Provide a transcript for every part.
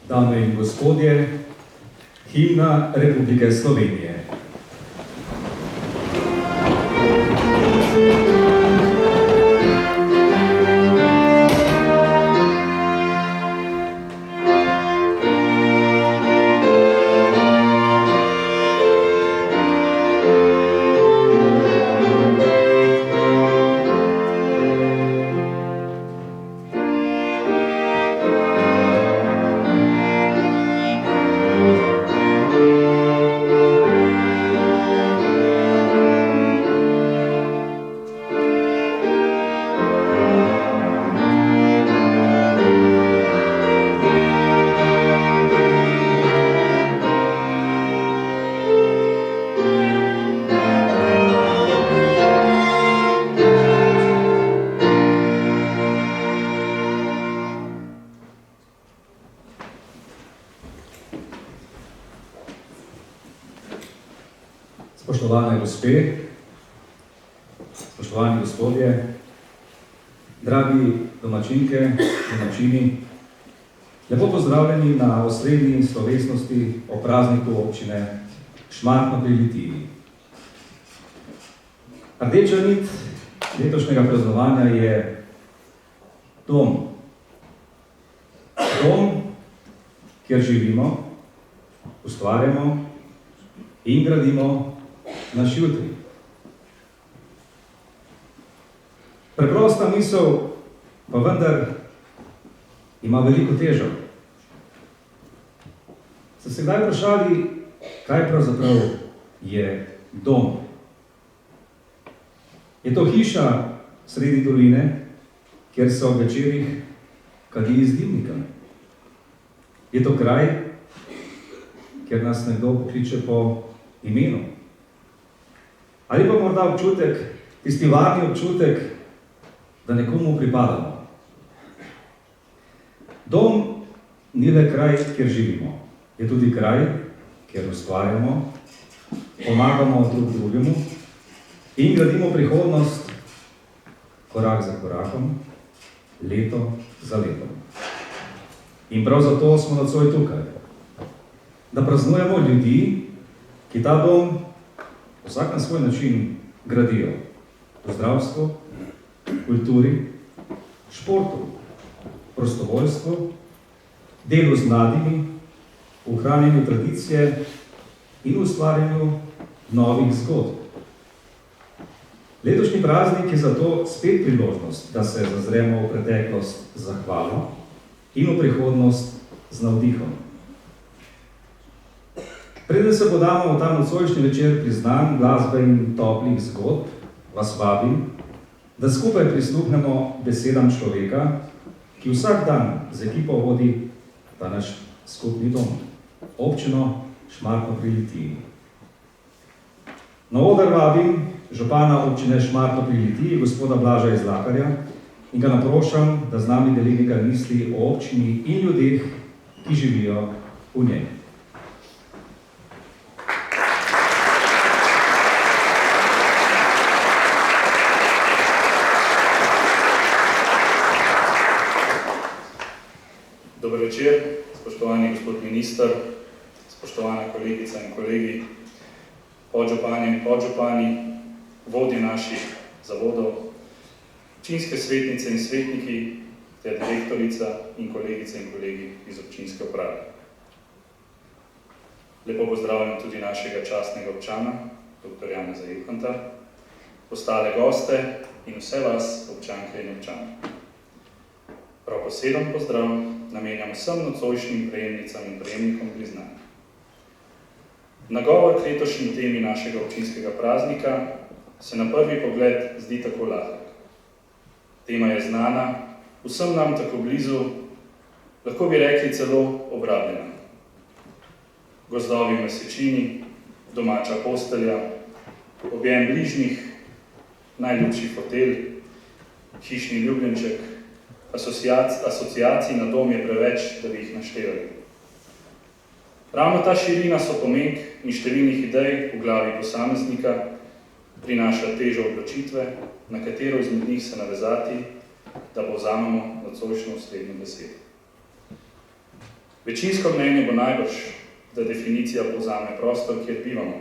Dame in gospodje, himna Republike Slovenije. Spoštovane gospe, spoštovani gospodje, dragi domačinke, domačini, lepo pozdravljeni na osrednji slovesnosti o prazniku občine Šmartno pri Litiji. Rdeča nit letošnjega praznovanja je dom. Dom, kjer živimo, ustvarjamo in gradimo naš jutri. Preprosta misel pa vendar ima veliko težo. Ste se kdaj vprašali, kaj pravzaprav je dom? Je to hiša sredi doline, kjer se ob večerih kadi z dimnikami? Je to kraj, kjer nas nekdo pokliče po imenu? Ali pa morda občutek, tisti varni občutek, da nekomu pripadamo? Dom ni le kraj, kjer živimo. Je tudi kraj, kjer ustvarjamo, pomagamo drug drugemu in gradimo prihodnost korak za korakom, leto za letom. In prav zato smo nocoj tukaj. Da praznujemo ljudi, ki ta dom vsak na svoj način gradijo. V zdravstvu, kulturi, športu, prostovoljstvu, delu z mladimi, v ohranjanju tradicije in ustvarjanju novih zgodb. Letošnji praznik je zato spet priložnost, da se zazremo v preteklost z zahvalo in v prihodnost z navdihom. Preden se podamo v ta nocojšnji večer priznanj, glasbe in toplih zgodb, vas vabim, da skupaj prisluhnemo besedam človeka, ki vsak dan z ekipo vodi ta naš skupni dom, občino Šmartno pri Litiji. Na oder vabim župana občine Šmartno pri Litiji, gospoda Blaža Izlakarja, in ga naprošam, da z nami deli nekaj misli o občini in ljudeh, ki živijo v njej. Dober večer, spoštovani gospod minister, spoštovana kolegica in kolegi, podžupanje in podžupani, vodje naših zavodov, občinske svetnice in svetniki, ter direktorica in kolegice in kolegi iz občinske uprave. Lepo pozdravljam tudi našega častnega občana, dr. Janeza Ilhanta, ostale goste in vse vas, občanke in občani. Prav poseben pozdrav namenjam vsem nocojšnjim prejemnicam in prejemnikom priznanja. Nagovor k letošnji temi našega občinskega praznika se na prvi pogled zdi tako lahek. Tema je znana, vsem nam tako blizu, lahko bi rekli celo obrabljena. Gozdovi v mesečini, domača postelja, objem bližnjih, najljubši fotelj, hišni ljubljenček, asociacij na dom je preveč, da bi jih naštevali. Ravno ta širina sopomenk in številnih idej v glavi posameznika prinaša težo odločitve, na katero izmed njih se navezati, da povzamemo nocojšnjo osrednjo besedo. Večinsko mnenje bo najbrž, da definicija povzame prostor, kjer bivamo.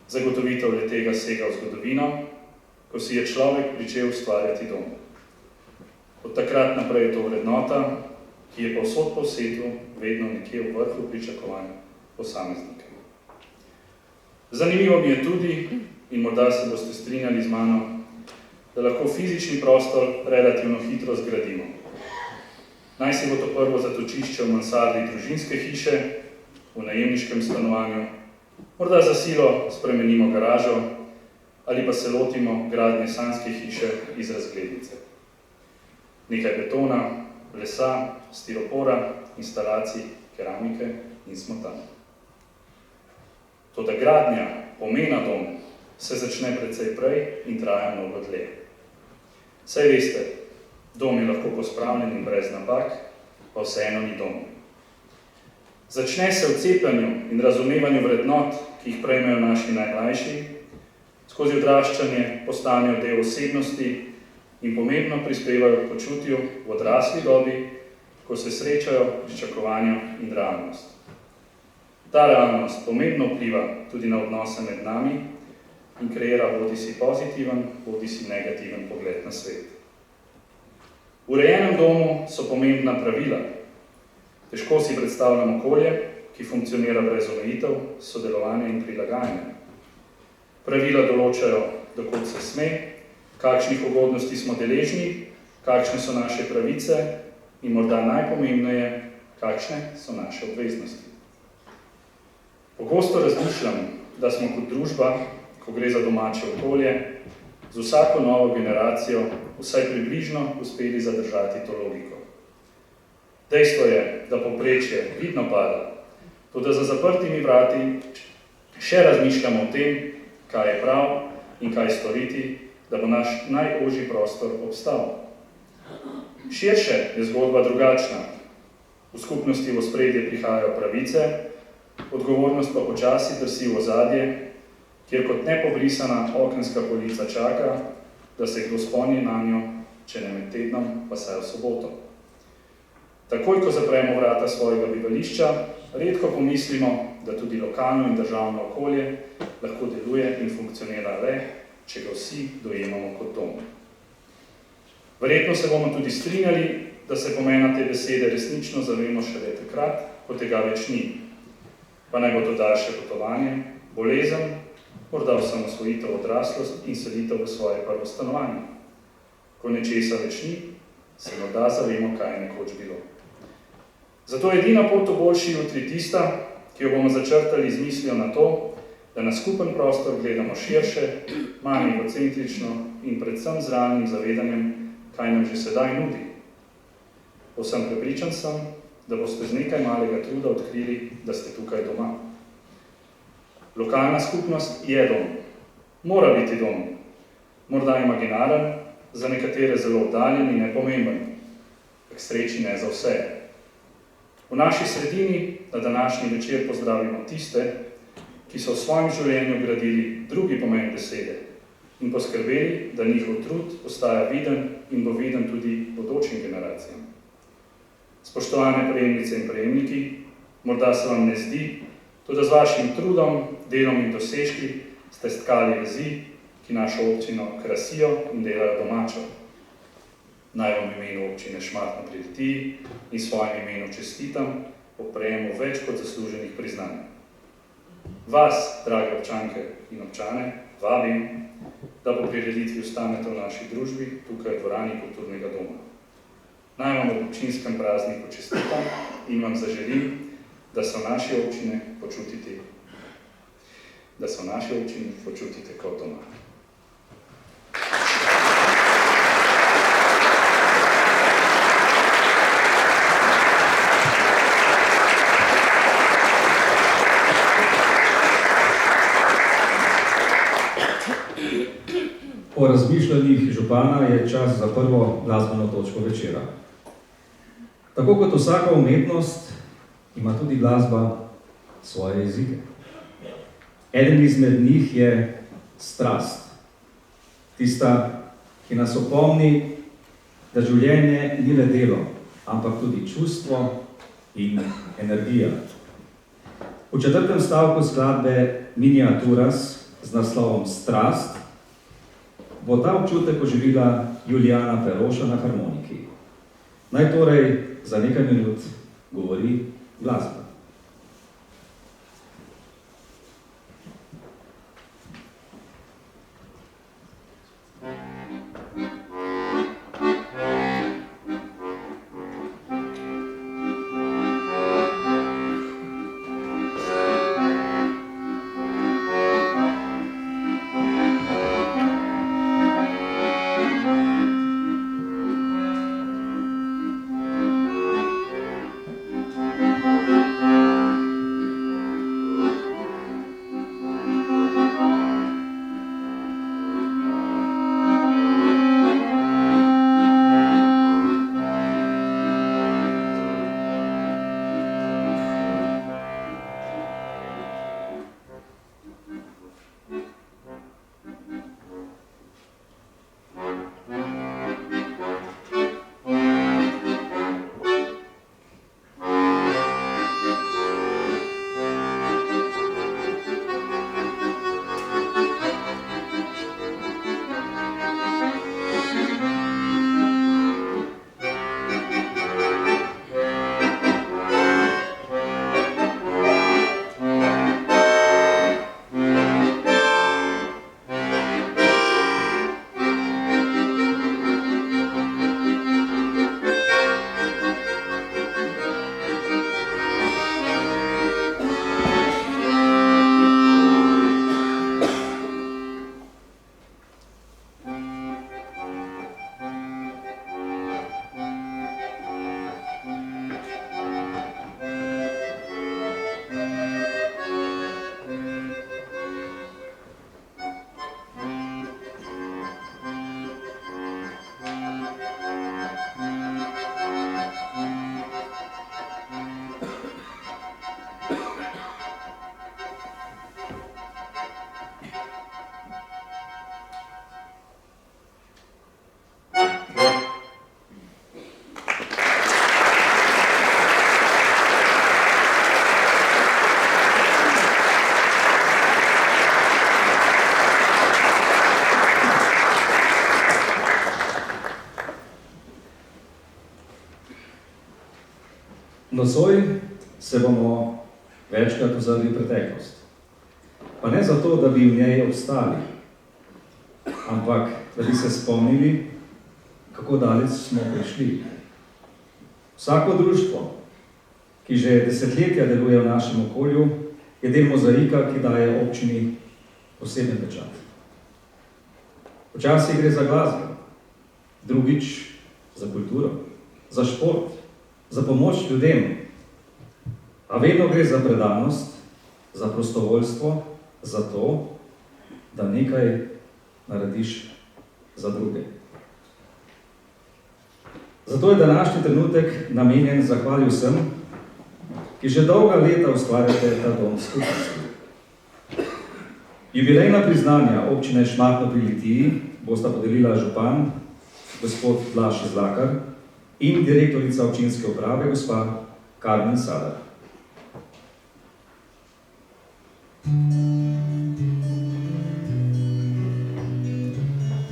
Zagotovitev le tega sega v zgodovino, ko si je človek pričel ustvarjati dom. Od takrat naprej je to vrednota, ki je povsod po svetu vedno nekje v vrhu pričakovanj posameznika. Zanimivo mi je tudi, in morda se boste strinjali z mano, da lahko fizični prostor relativno hitro zgradimo. Naj si bo to prvo zatočišče v mansardi družinske hiše, v najemniškem stanovanju, morda za silo spremenimo garažo ali pa se lotimo gradnje sanjske hiše iz razglednice. Nekaj betona, lesa, stiropora, instalacij, keramike in smo tam. Toda gradnja pomena dom se začne precej prej in traja mnogo dlje. Saj veste, dom je lahko pospravljen in brez napak, pa vseeno ni dom. Začne se v cepljenju in razumevanju vrednot, ki jih prejmejo naši najmlajši, skozi odraščanje postanejo del osebnosti in pomembno prispevajo k počutju v odrasli dobi, ko se srečajo pričakovanja in realnost. Ta realnost pomembno vpliva tudi na odnose med nami in kreira bodisi pozitiven, bodisi negativen pogled na svet. V urejenem domu so pomembna pravila. Težko si predstavljamo okolje, ki funkcionira brez omejitev, sodelovanja in prilagajanja. Pravila določajo, dokod se sme, kakšnih ugodnosti smo deležni, kakšne so naše pravice in morda najpomembneje, kakšne so naše obveznosti. Pogosto razmišljam, da smo kot družba, ko gre za domače okolje, z vsako novo generacijo vsaj približno uspeli zadržati to logiko. Dejstvo je, da povprečje vidno pada, toda za zaprtimi vrati še razmišljamo o tem, kaj je prav in kaj storiti, da bo naš najožji prostor obstal. Širše je zgodba drugačna. V skupnosti v ospredje prihajajo pravice, odgovornost pa počasi drsi v ozadje, kjer kot nepobrisana okenska polica čaka, da se kdo spomni nanjo, če ne med tednom, pa saj v soboto. Takoj, ko zapremo vrata svojega bivališča, redko pomislimo, da tudi lokalno in državno okolje lahko deluje in funkcionira le, če ga vsi dojemamo kot dom. Verjetno se bomo tudi strinjali, da se pomena te besede resnično zavemo šele takrat, ko tega več ni. Pa naj bo to daljše potovanje, bolezen, morda osamosvojitev, odraslost in selitev v svoje prvo stanovanje. Ko nečesa več ni, se morda zavemo, kaj je nekoč bilo. Zato je edina pot v boljši jutri tista, ki jo bomo začrtali z mislijo na to, da na skupen prostor gledamo širše, manj egocentrično in predvsem z realnim zavedanjem, kaj nam že sedaj nudi. Povsem prepričan sem, da boste z nekaj malega truda odkrili, da ste tukaj doma. Lokalna skupnost je dom. Mora biti dom. Morda imaginaren, za nekatere zelo oddaljen in nepomemben. K sreči ne za vse. V naši sredini na današnji večer pozdravimo tiste, ki so v svojem življenju gradili drugi pomen besede in poskrbeli, da njihov trud postaja viden in bo viden tudi bodočim generacijam. Spoštovane prejemnice in prejemniki, morda se vam ne zdi, toda z vašim trudom, delom in dosežki ste stkali vezi, ki našo občino krasijo in delajo domačo. Naj vam imenu občine Šmartno pri Litiji in svojem imenu čestitam po prejemu več kot zasluženih priznanj. Vas, drage občanke in občane, vabim, da po prireditvi ostanete v naši družbi tukaj v dvorani kulturnega doma. Naj vam v občinskem prazniku čestitam in vam zaželim, da se v naši občini počutite kot doma. Po razmišljanjih župana je čas za prvo glasbeno točko večera. Tako kot vsaka umetnost, ima tudi glasba svoje jezike. Eden izmed njih je strast. Tista, ki nas opomni, da življenje ni le delo, ampak tudi čustvo in energija. V 4. stavku skladbe Miniaturas z naslovom Strast bo ta občutek oživila Julijana Peroša na harmoniki. Naj torej za nekaj minut govori glasba. Nocoj se bomo večkrat ozrli v preteklost. Pa ne zato, da bi v njej obstali, ampak da bi se spomnili, kako daleč smo prišli. Vsako društvo, ki že desetletja deluje v našem okolju, je del mozaika, ki daje občini poseben pečat. Včasih gre za glasbo, drugič za kulturo, za šport, za pomoč ljudem, a vedno gre za predanost, za prostovoljstvo, za to, da nekaj narediš za druge. Zato je današnji trenutek namenjen zahvali vsem, ki že dolga leta ustvarjate ta dom skupnosti. Jubilejna priznanja občine Šmartno pri Litiji bosta podelila župan, gospod Blaž Izlakar, in direktorica občinske uprave, gospa Karmen Sadar.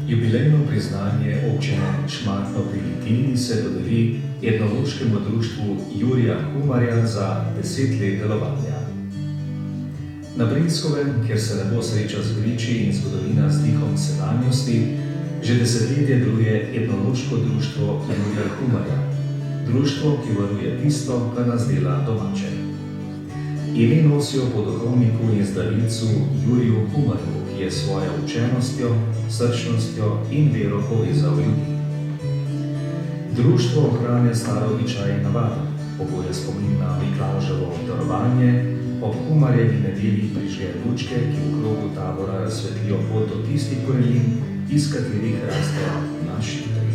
Jubilejno priznanje občine Šmartno pri Litiji se dodeli etnološkemu društvu Jurija Humarja za 10 let delovanja. Na Brinskovem, kjer se nebo sreča z griči in zgodovina z dihom sedanjosti, že desetletje deluje etnološko društvo Jurija Humarja, društvo, ki varuje tisto, kar nas dela domače. Ime nosijo po duhovniku in zdravilcu Juriju Humarju, ki je svojo učenostjo, srčnostjo in vero povezal ljudi. Društvo ohranja stare običaje in navade, pogoje spomin na Miklavževo darovanje, ob Humarjevi nedelji prižge lučke, ki v krogu tabora razsvetlijo pot do tistih korenin, iz katerih raste naš Jutri.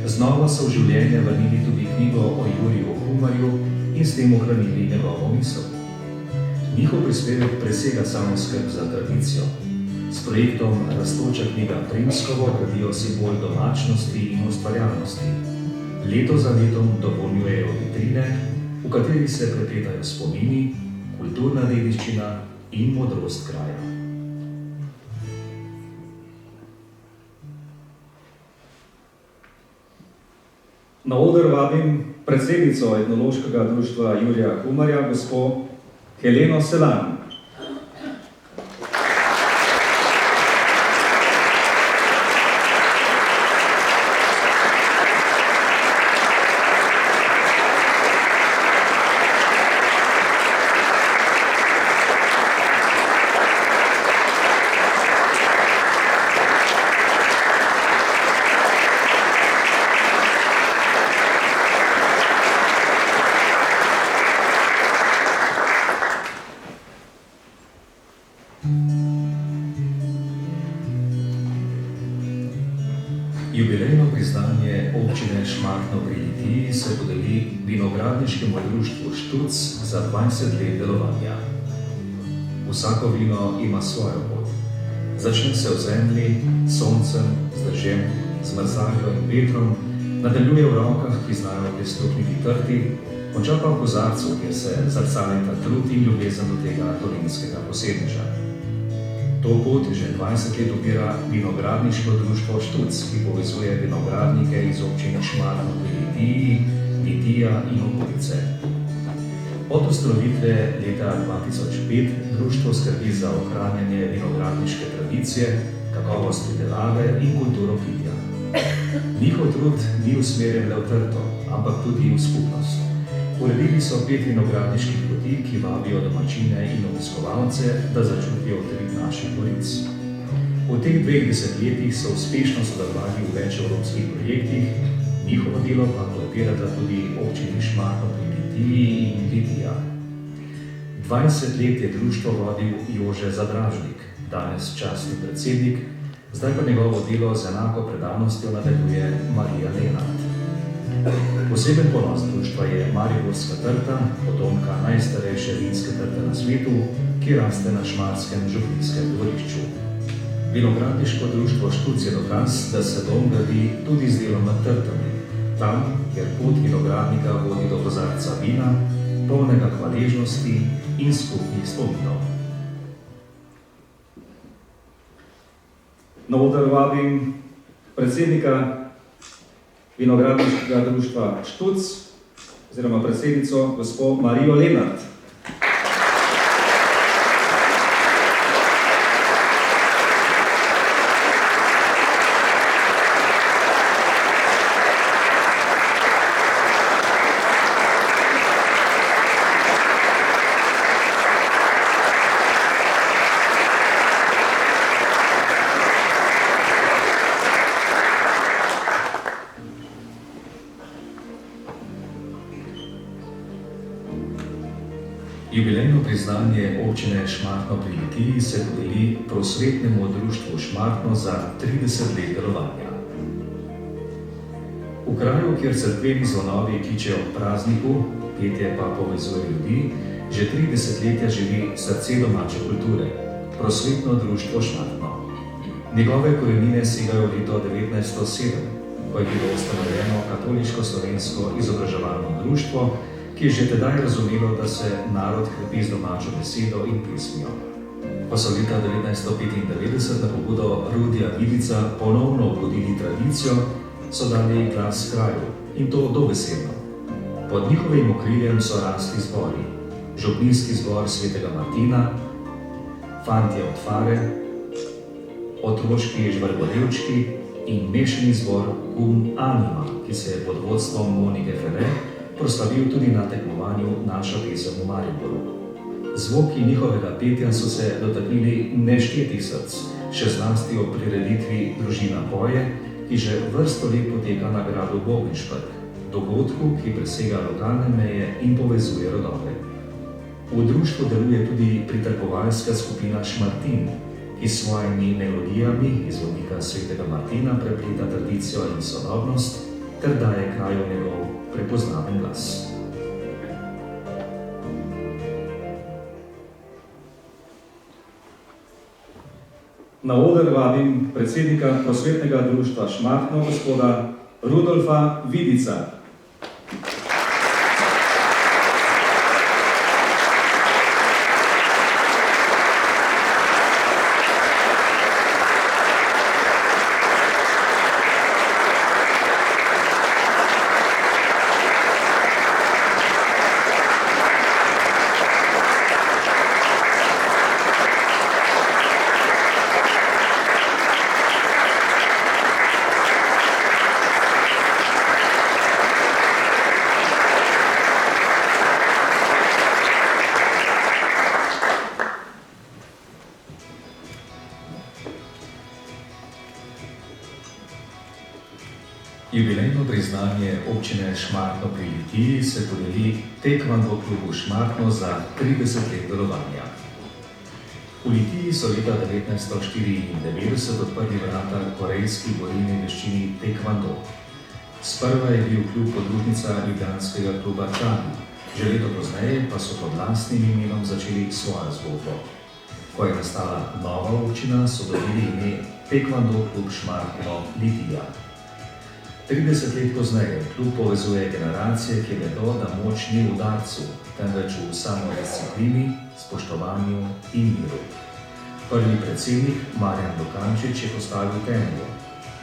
Znova so v življenje vrnili tudi knjigo o Juriju Humarju in s tem ohranili njegovo misel. Njihov prispevek presega samo skrb za tradicijo. S projektom Rastoča knjiga Primskovo gradijo simbol domačnosti in ustvarjalnosti. Leto za letom dopolnjujejo vitrine, v kateri se prepletajo spomini, kulturna dediščina in modrost kraja. Na oder vabim predsednico etnološkega društva Jurija Humarja, gospo Heleno Selan. Jubilejno priznanje občine Šmartno pri Litiji se podeli vinogradniškemu društvu Štuc za 20 let delovanja. Vsako vino ima svojo pot. Začne se v zemlji, soncem, z dežjem, z mrzaljo in vetrom, nadaljuje v rokah, ki znajo prisluhniti trti, konča pa v kozarcu, kjer se zrcalita trud in ljubezen do tega dolinskega posebneža. To pot že 20 let ubira vinogradniško društvo Štuc, ki povezuje vinogradnike iz občine Šmartno pri Litiji, Litija in okolice. Od ustanovitve leta 2005 društvo skrbi za ohranjanje vinogradniške tradicije, kakovost pridelave in kulturo pitja. Njihov trud ni usmerjen le v trto, ampak tudi v skupnost. Uredili so 5 vinogradniških poti, ki vabijo domačine in obiskovalce, da začutijo utrip naših goric. V teh 2 desetletjih so uspešno sodelovali v več evropskih projektih, njihovo delo pa podpirata tudi občini Šmartno pri Litiji in Litija. 20 let je društvo vodil Jože Zadražnik, danes častni predsednik, zdaj pa njegovo delo z enako predanostjo nadaljuje Marija Lenart. Poseben ponos društva je mariborska trta, potomka najstarejše vinske trte na svetu, ki raste na šmarskem župnijskem dvorišču. Vinogradniško društvo Štuc je dokaz, da se dom gradi tudi z delom nad trtami, tam, kjer pot vinogradnika vodi do kozarca vina, polnega hvaležnosti in skupnih spominov. Na oder vabim predsednika vinogradniškega društva Štuc, oziroma predsednico gospo Marijo Lenart. Jubilejno priznanje občine Šmartno pri Litiji se podeli prosvetnemu društvu Šmartno za 30 let delovanja. V kraju, kjer cerkveni zvonovi kličejo k prazniku, petje pa povezuje ljudi, že 3 desetletja živi srce domače kulture, prosvetno društvo Šmartno. Njegove korenine segajo v leto 1907, ko je bilo ustanovljeno katoliško-slovensko izobraževalno društvo, ki je že tedaj razumelo, da se narod krepi z domačo besedo in pesmijo. Ko so leta 1995 na pobudo Rudija Vidica ponovno obudili tradicijo, so dali glas kraju, in to dobesedno. Pod njihovim okriljem so rasli zbori, župnijski zbor svetega Martina, Fantje od Fare, otroški žvrgodevčki in mešani zbor Anima, ki se je pod vodstvom Monike Fere proslavil tudi na tekmovanju Naša pesem v Mariboru. Zvoki njihovega petja so se dotaknili neštetih src, še zlasti ob prireditvi Družina poje, ki že vrsto let poteka na gradu Boginšperk, dogodku, ki presega lokalne meje in povezuje rodove. V društvu deluje tudi pritrkovalska skupina Šmartin, ki s svojimi melodijami iz zvonika svetega Martina prepleta tradicijo in sodobnost ter daje kraju njegov prepoznaven glas. Na oder vabim predsednika prosvetnega društva Šmartno, gospoda Rudolfa Vidica. Jubilejno priznanje občine Šmartno pri Litiji se podeli Taekwondo klubu Šmartno za 30 let delovanja. V Litiji so leta 1994 odprli vrata korejski borilni veščini Taekwondo. Sprva je bil klub podružnica ljubljanskega kluba Čani, že leto pozneje pa so pod lastnim imenom začeli svojo zgodbo. Ko je nastala nova občina, so dobili ime Taekwondo klub Šmartno Litija. 30 let pozneje klub povezuje generacije, ki vedo, da moč ni v udarcu, temveč v samodisciplini, spoštovanju in miru. Prvi predsednik Marjan Dokančič je postavil temelje.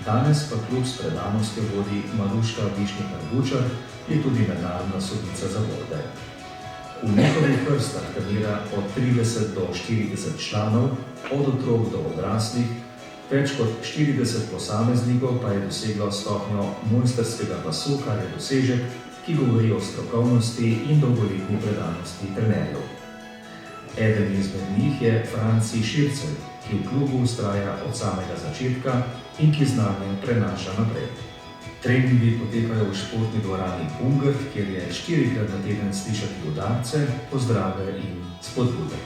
Danes pa klub s predanostjo vodi Maruška Višnikar-Bučar, ki je tudi mednarodna sodnica za vode. V njihovih vrstah trenira od 30 do 40 članov, od otrok do odraslih, več kot 40 posameznikov pa je doseglo stopnjo mojstrskega pasu, kar je dosežek, ki govori o strokovnosti in dolgoletni predanosti trenerjev. Eden izmed njih je Franci Šircelj, ki v klubu vztraja od samega začetka in ki znanje prenaša naprej. Treningi potekajo v športni dvorani Bungert, kjer je 4-krat na teden slišati udarce, pozdrave in spodbude.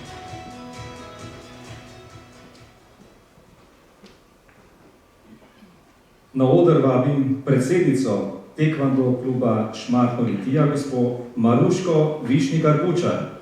Na oder vabim predsednico Taekwondo kluba Šmartno Litija, gospo Maruško Višnikar-Bučar.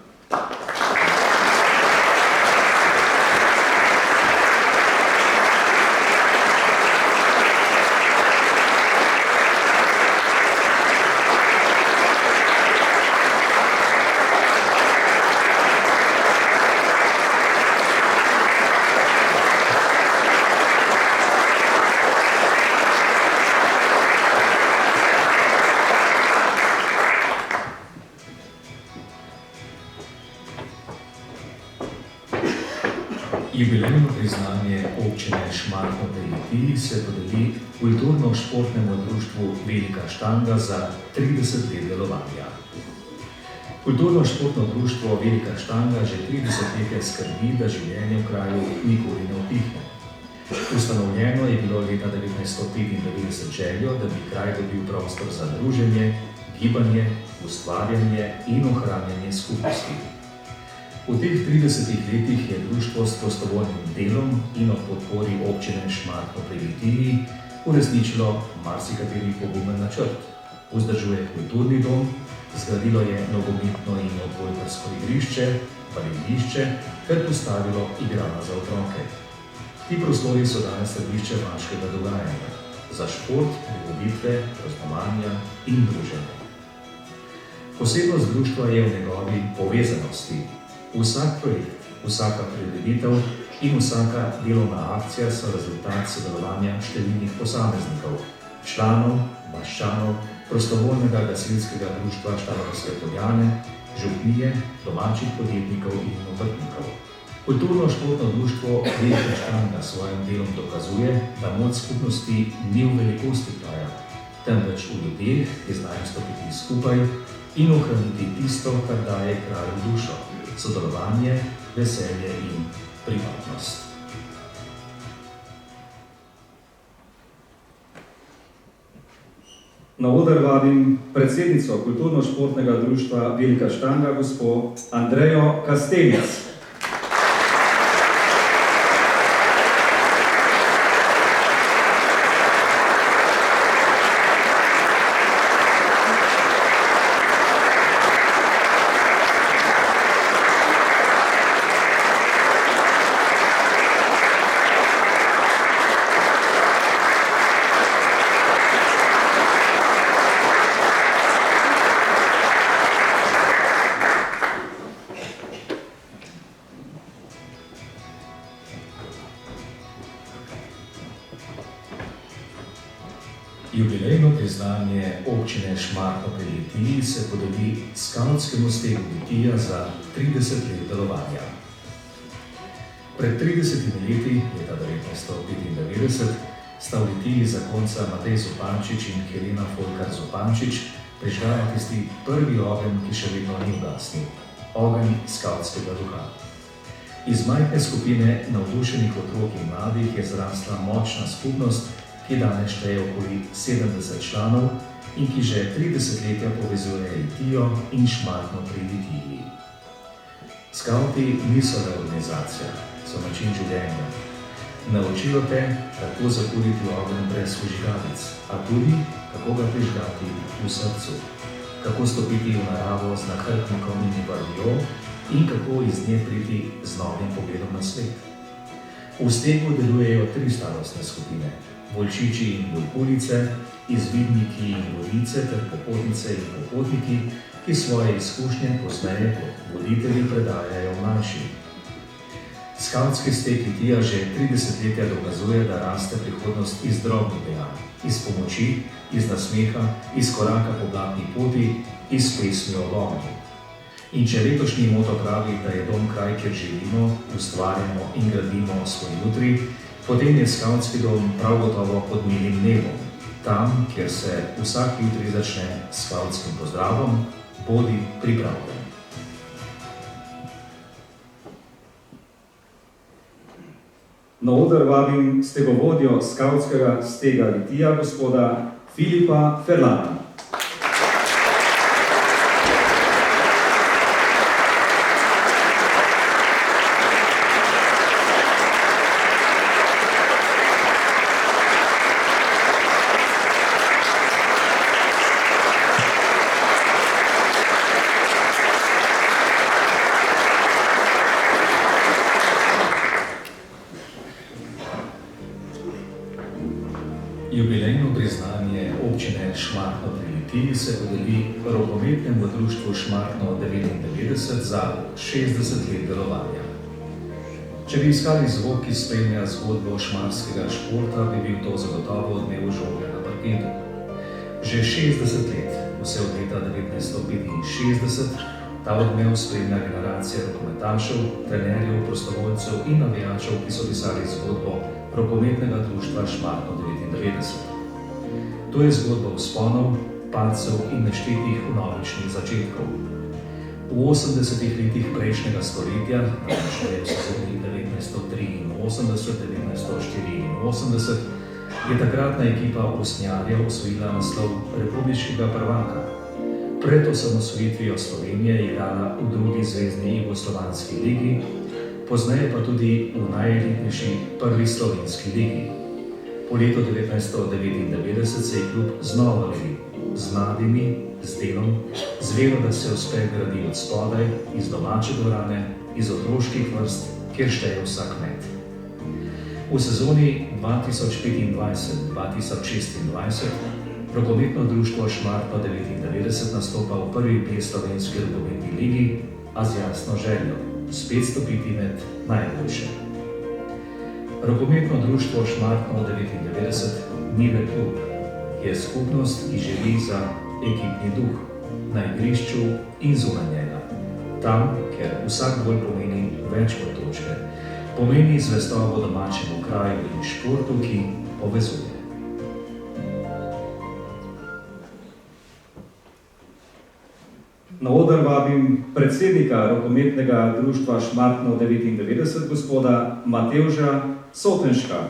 Jubilejno priznanje občine Šmartno pri Litiji se podeli kulturno-športnemu društvu Velika štanga za 30 let delovanja. Kulturno-športno društvo Velika štanga že 30 let skrbi, da življenje v kraju nikoli ne utihne. Ustanovljeno je bilo leta 1995 željo, da bi kraj dobil prostor za druženje, gibanje, ustvarjanje in ohranjanje skupnosti. V teh 30 letih je društvo s prostovoljnim delom in ob podpori občine Šmartno pri Litiji uresničilo marsikateri pogumen načrt. Vzdržuje kulturni dom, zgradilo je nogometno in odbojkarsko igrišče, balinišče ter postavilo igrala za otroke. Ti prostori so danes središče vaškega dogajanja za šport, prireditve, praznovanja in druženje. Posebnost društva je v njegovi povezanosti. Vsak projekt, vsaka prireditev in vsaka delovna akcija so rezultat sodelovanja številnih posameznikov, članov, vaščanov, prostovoljnega gasilskega društva Štajerske Poljane, župnije, domačih podjetnikov in obrtnikov. Kulturno-športno društvo Velika štanga s svojim delom dokazuje, da moč skupnosti ni v velikosti kraja, temveč v ljudeh, ki znajo stopiti skupaj in ohraniti tisto, kar daje kraju dušo. Sodelovanje, veselje in privatnost. Na oder vabim predsednico kulturno-športnega društva Velika štanga, gospo Andrejo Kastelic. Jubilejno priznanje občine Šmartno pri Litiji se podeli Skavtskemu stegu Litija za 30 let delovanja. Pred 30 leti, leta 1995, sta v Litiji zakonca Matej Zupančič in Helena Folkar Zupančič prižgala tisti prvi ogenj, ki še vedno ni ugasnil, ogenj skavtskega duha. Iz majhne skupine navdušenih otrok in mladih je zrasla močna skupnost, ki danes šteje okoli 70 članov in ki že 3 desetletja povezuje Litijo in Šmartno pri Litiji. Skavti niso le organizacija, so način življenja. Naučijo te, kako zakuriti ogenj brez vžigalic, a tudi, kako ga prižgati v srcu, kako stopiti v naravo z nahrbtnikom in varjo in kako iz nje priti z novim pogledom na svet. V stegu delujejo 3 starostne skupine: volčiči in volkuljice, izvidniki in vodice ter popotnice in popotniki, ki svoje izkušnje pozneje kot voditelji predajajo mlajšim. Skavtski steg Litija že 3 desetletja dokazuje, da raste prihodnost iz drobnih dejanj, iz pomoči, iz nasmeha, iz koraka po blatni poti, iz pesmi o domu. In če letošnji moto pravi, da je dom kraj, kjer živimo, ustvarjamo in gradimo svoj jutri, potem je skavtski dom prav gotovo pod milim nebom, tam, kjer se vsak jutri začne s skavtskim pozdravom: bodi pripravljen. Na oder vabim stegovodjo skavtskega stega Litija, gospoda Filipa Ferlana. Jubilejno priznanje občine Šmartno pri Litiji se podeli rokometnemu društvu Šmartno 99 za 60 let delovanja. Če bi iskali zvok, ki spremlja zgodbo šmarskega športa, bi bil to zagotovo odmev žoge na parketu. Že 60 let, vse od leta 1965, ta odmev spremlja generacije rokometašev, trenerjev, prostovoljcev in navijačev, ki so pisali zgodbo rokometnega društva Šmartno 99. To je zgodba vzponov, padcev in neštetih vnovičnih začetkov. V 80-ih letih prejšnjega stoletja, šele v sezoni 1983-1984, je takratna ekipa Usnjarja osvojila naslov republiškega prvaka. Pred osamosvojitvijo Slovenije je igrala v drugi zvezni jugoslovanski ligi, pozneje pa tudi v najelitnejši prvi slovenski ligi. Po letu 1999 se je klub znova rodil, z mladimi, z delom, z vero, da se uspe gradi od spodaj, iz domače dvorane, iz otroških vrst, kjer šteje vsak met. V sezoni 2025-2026 rokometno društvo Šmartno 99 nastopa v prvi B slovenski rokometni ligi, a z jasno željo: spet stopiti med najboljše. Rokometno društvo Šmartno 99 ni le klub, je skupnost, ki živi za ekipni duh, na igrišču in zunaj njega. Tam, kjer vsak gol pomeni več kot točke, pomeni zvestobo domačemu kraju in športu, ki povezuje. Na oder vabim predsednika rokometnega društva Šmartno 99, gospoda Matevža Sotenška.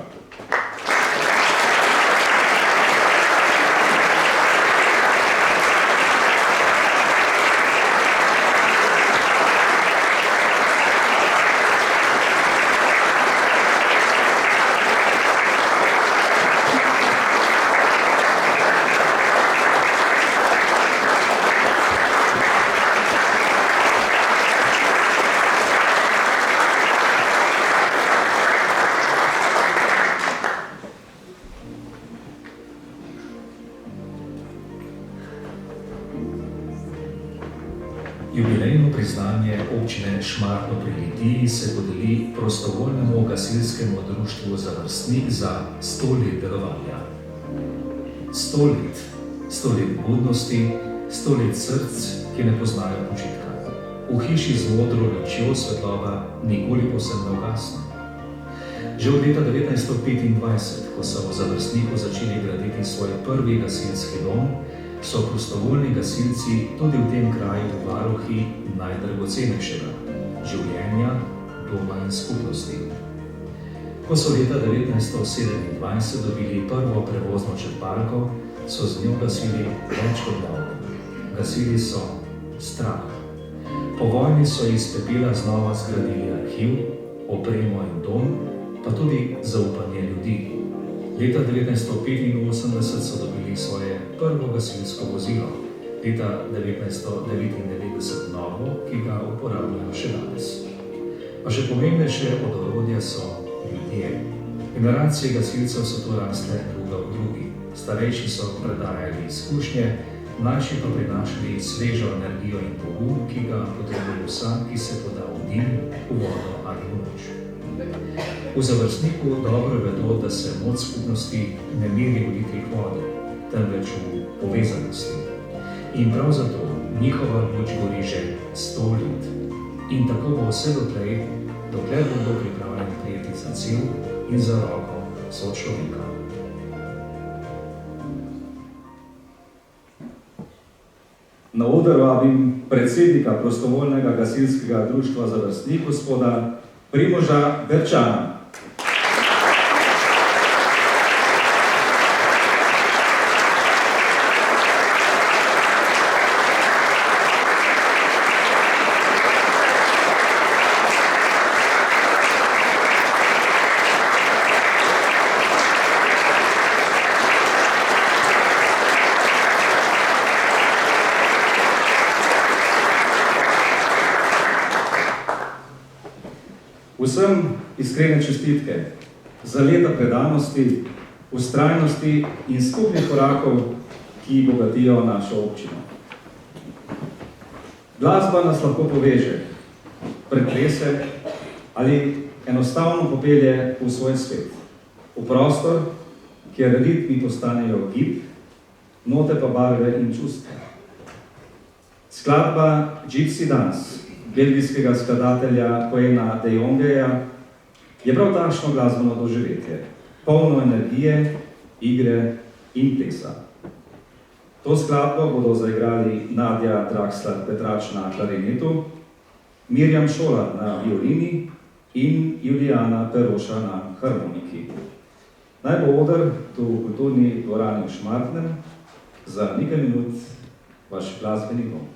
Jubilejno priznanje občine Šmartno pri Litiji se podeli prostovoljnemu gasilskemu društvu Zavrstnik za 100 let delovanja. 100 let. 100 let budnosti, 100 let src, ki ne poznajo počitka. V hiši z modro lučjo svetloba nikoli povsem ne ugasne. Že od leta 1925, ko so v Zavrstniku začeli graditi svoj prvi gasilski dom, so prostovoljni gasilci tudi v tem kraju varuhi najdragocenejšega – življenja, doma in skupnosti. Ko so leta 1927 dobili prvo prevozno črpalko, so z njo gasili več kot dolgo. Gasili so strah. Po vojni so iz pepela znova zgradili arhiv, opremo in dom, pa tudi zaupanje ljudi. Leta 1985 so dobili svoje prvo gasilsko vozilo, leta 1999 novo, ki ga uporabljajo še danes. Pa še pomembnejše od orodja so ljudje. Generacije gasilcev so tu rasle druga v drugi. Starejši so predajali izkušnje, mlajši pa prinašali svežo energijo in pogum, ki ga potrebuje vsak, ki se poda v dim, v vodo ali v noč. V Završniku dobro vedo, da se moč skupnosti ne meri v litrih vode, temveč v povezanosti. In prav zato njihova luč gori že 100 let. In tako bo vse dotlej, dokler bodo pripravljeni prijeti za cilj in za roko sočloveka. Na oder vabim predsednika prostovoljnega gasilskega društva Završnik, gospoda Primoža Berčana. Vsem iskrene čestitke za leta predanosti, vztrajnosti in skupnih korakov, ki bogatijo našo občino. Glasba nas lahko poveže, pretrese ali enostavno popelje v svoj svet, v prostor, kjer ritmi postanejo gib, note pa barve in čustva. Skladba Gypsy Dance belgijskega skladatelja Koena de Jongeja je prav takšno glasbeno doživetje, polno energije, igre in plesa. To skladbo bodo zaigrali Nadja Draxler-Petrač na klarinetu, Mirjam Šolar na violini in Julijana Peroša na harmoniki. Naj bo oder tu v kulturni dvorani v Šmartnem za nekaj minut vaš glasbeni dom.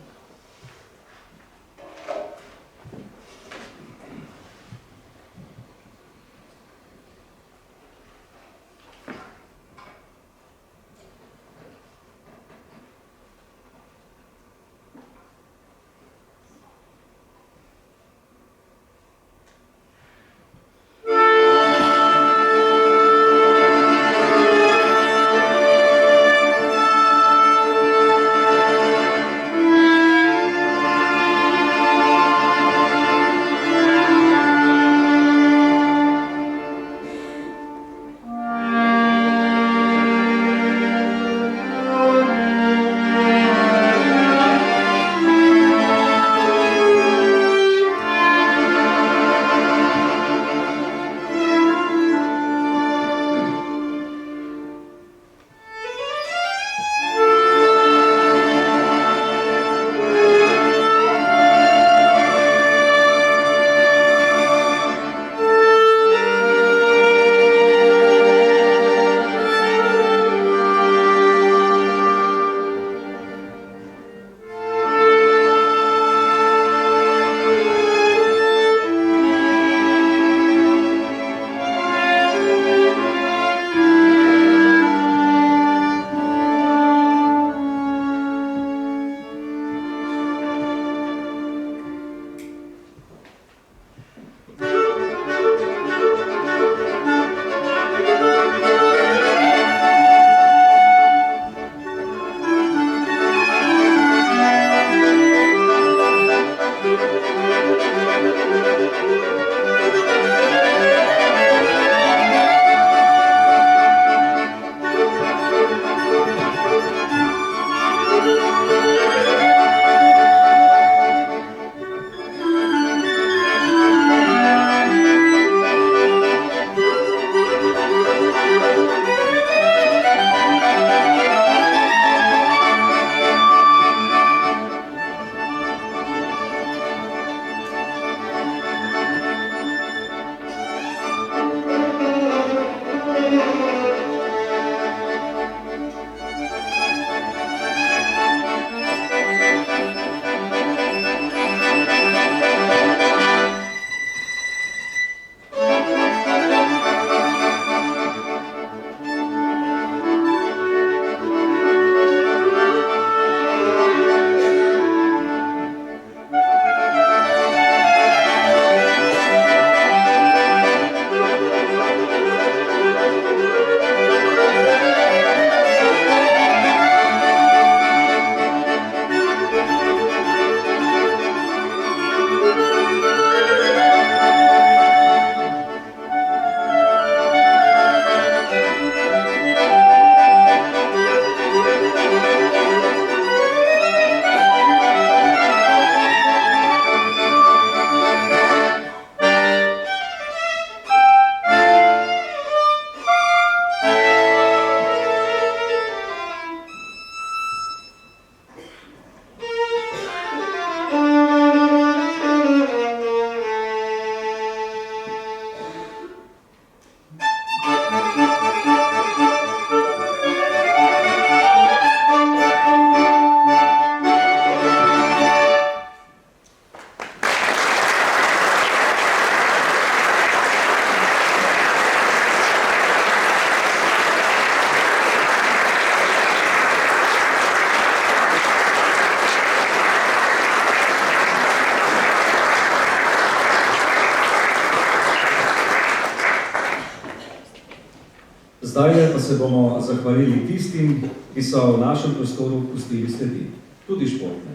Zdaj pa se bomo zahvalili tistim, ki so v našem prostoru pustili sledi, tudi športne.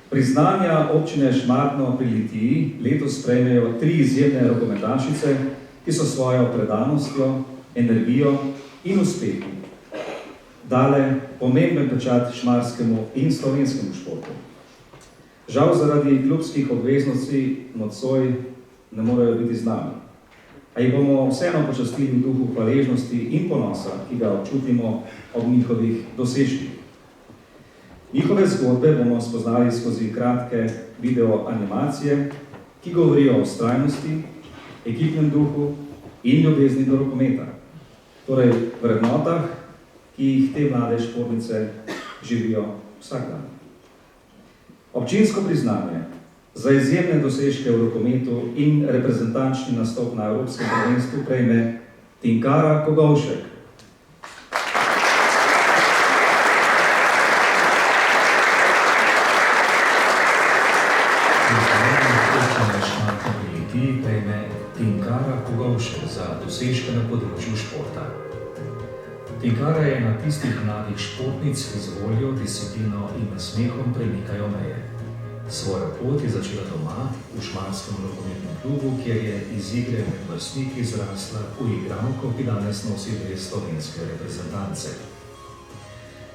Priznanja občine Šmartno pri Litiji letos prejmejo 3 izjemne rokometašice, ki so svojo predanostjo, energijo in uspehu dale pomemben pečat šmarskemu in slovenskemu športu. Žal zaradi klubskih obveznosti nocoj ne morejo biti z nami, a jih bomo vseeno počastili v duhu hvaležnosti in ponosa, ki ga občutimo ob njihovih dosežkih. Njihove zgodbe bomo spoznali skozi kratke video animacije, ki govorijo o vztrajnosti, ekipnem duhu in ljubezni do rokometa, torej vrednotah, ki jih te mlade športnice živijo vsak dan. Občinsko priznanje za izjemne dosežke v rokometu in reprezentančni nastop na Evropskem prvenstvu prejme Tinkara Kogovšek. Prejme Tinkara Kogovšek za dosežke na področju športa. Tinkara je ena tistih mladih športnic, ki z voljo, disciplino in nasmehom premikajo meje. Svojo pot je začela doma, v šmarskem rokometnem klubu, kjer je iz igre med vrstniki zrasla v igralko, ki danes nosi dres slovenske reprezentance.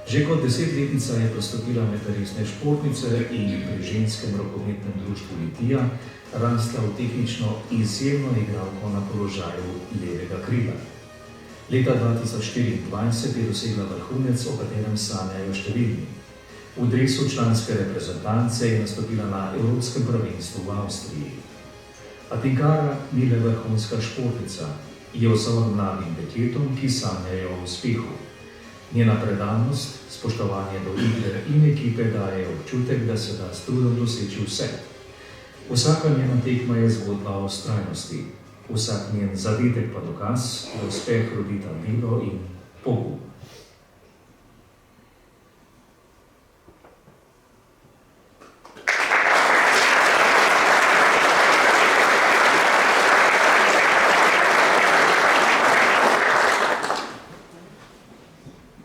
Že kot 10-letnica je prestopila med resne športnice in pri ženskem rokometnem društvu Litija rasla v tehnično izjemno igralko na položaju levega krila. Leta 2024 je dosegla vrhunec, o katerem sanjajo številni. V dresu članske reprezentance je nastopila na Evropskem prvenstvu v Avstriji. A Tinkara ni le vrhunska športnica, je vzor mladim dekletom, ki sanjajo o uspehu. Njena predanost, spoštovanje do igre in ekipe daje občutek, da se da s trudom doseči vse. Vsaka njena tekma je zgodba o vztrajnosti, vsak njen zadetek pa dokaz, da uspeh rodita delo in pogum.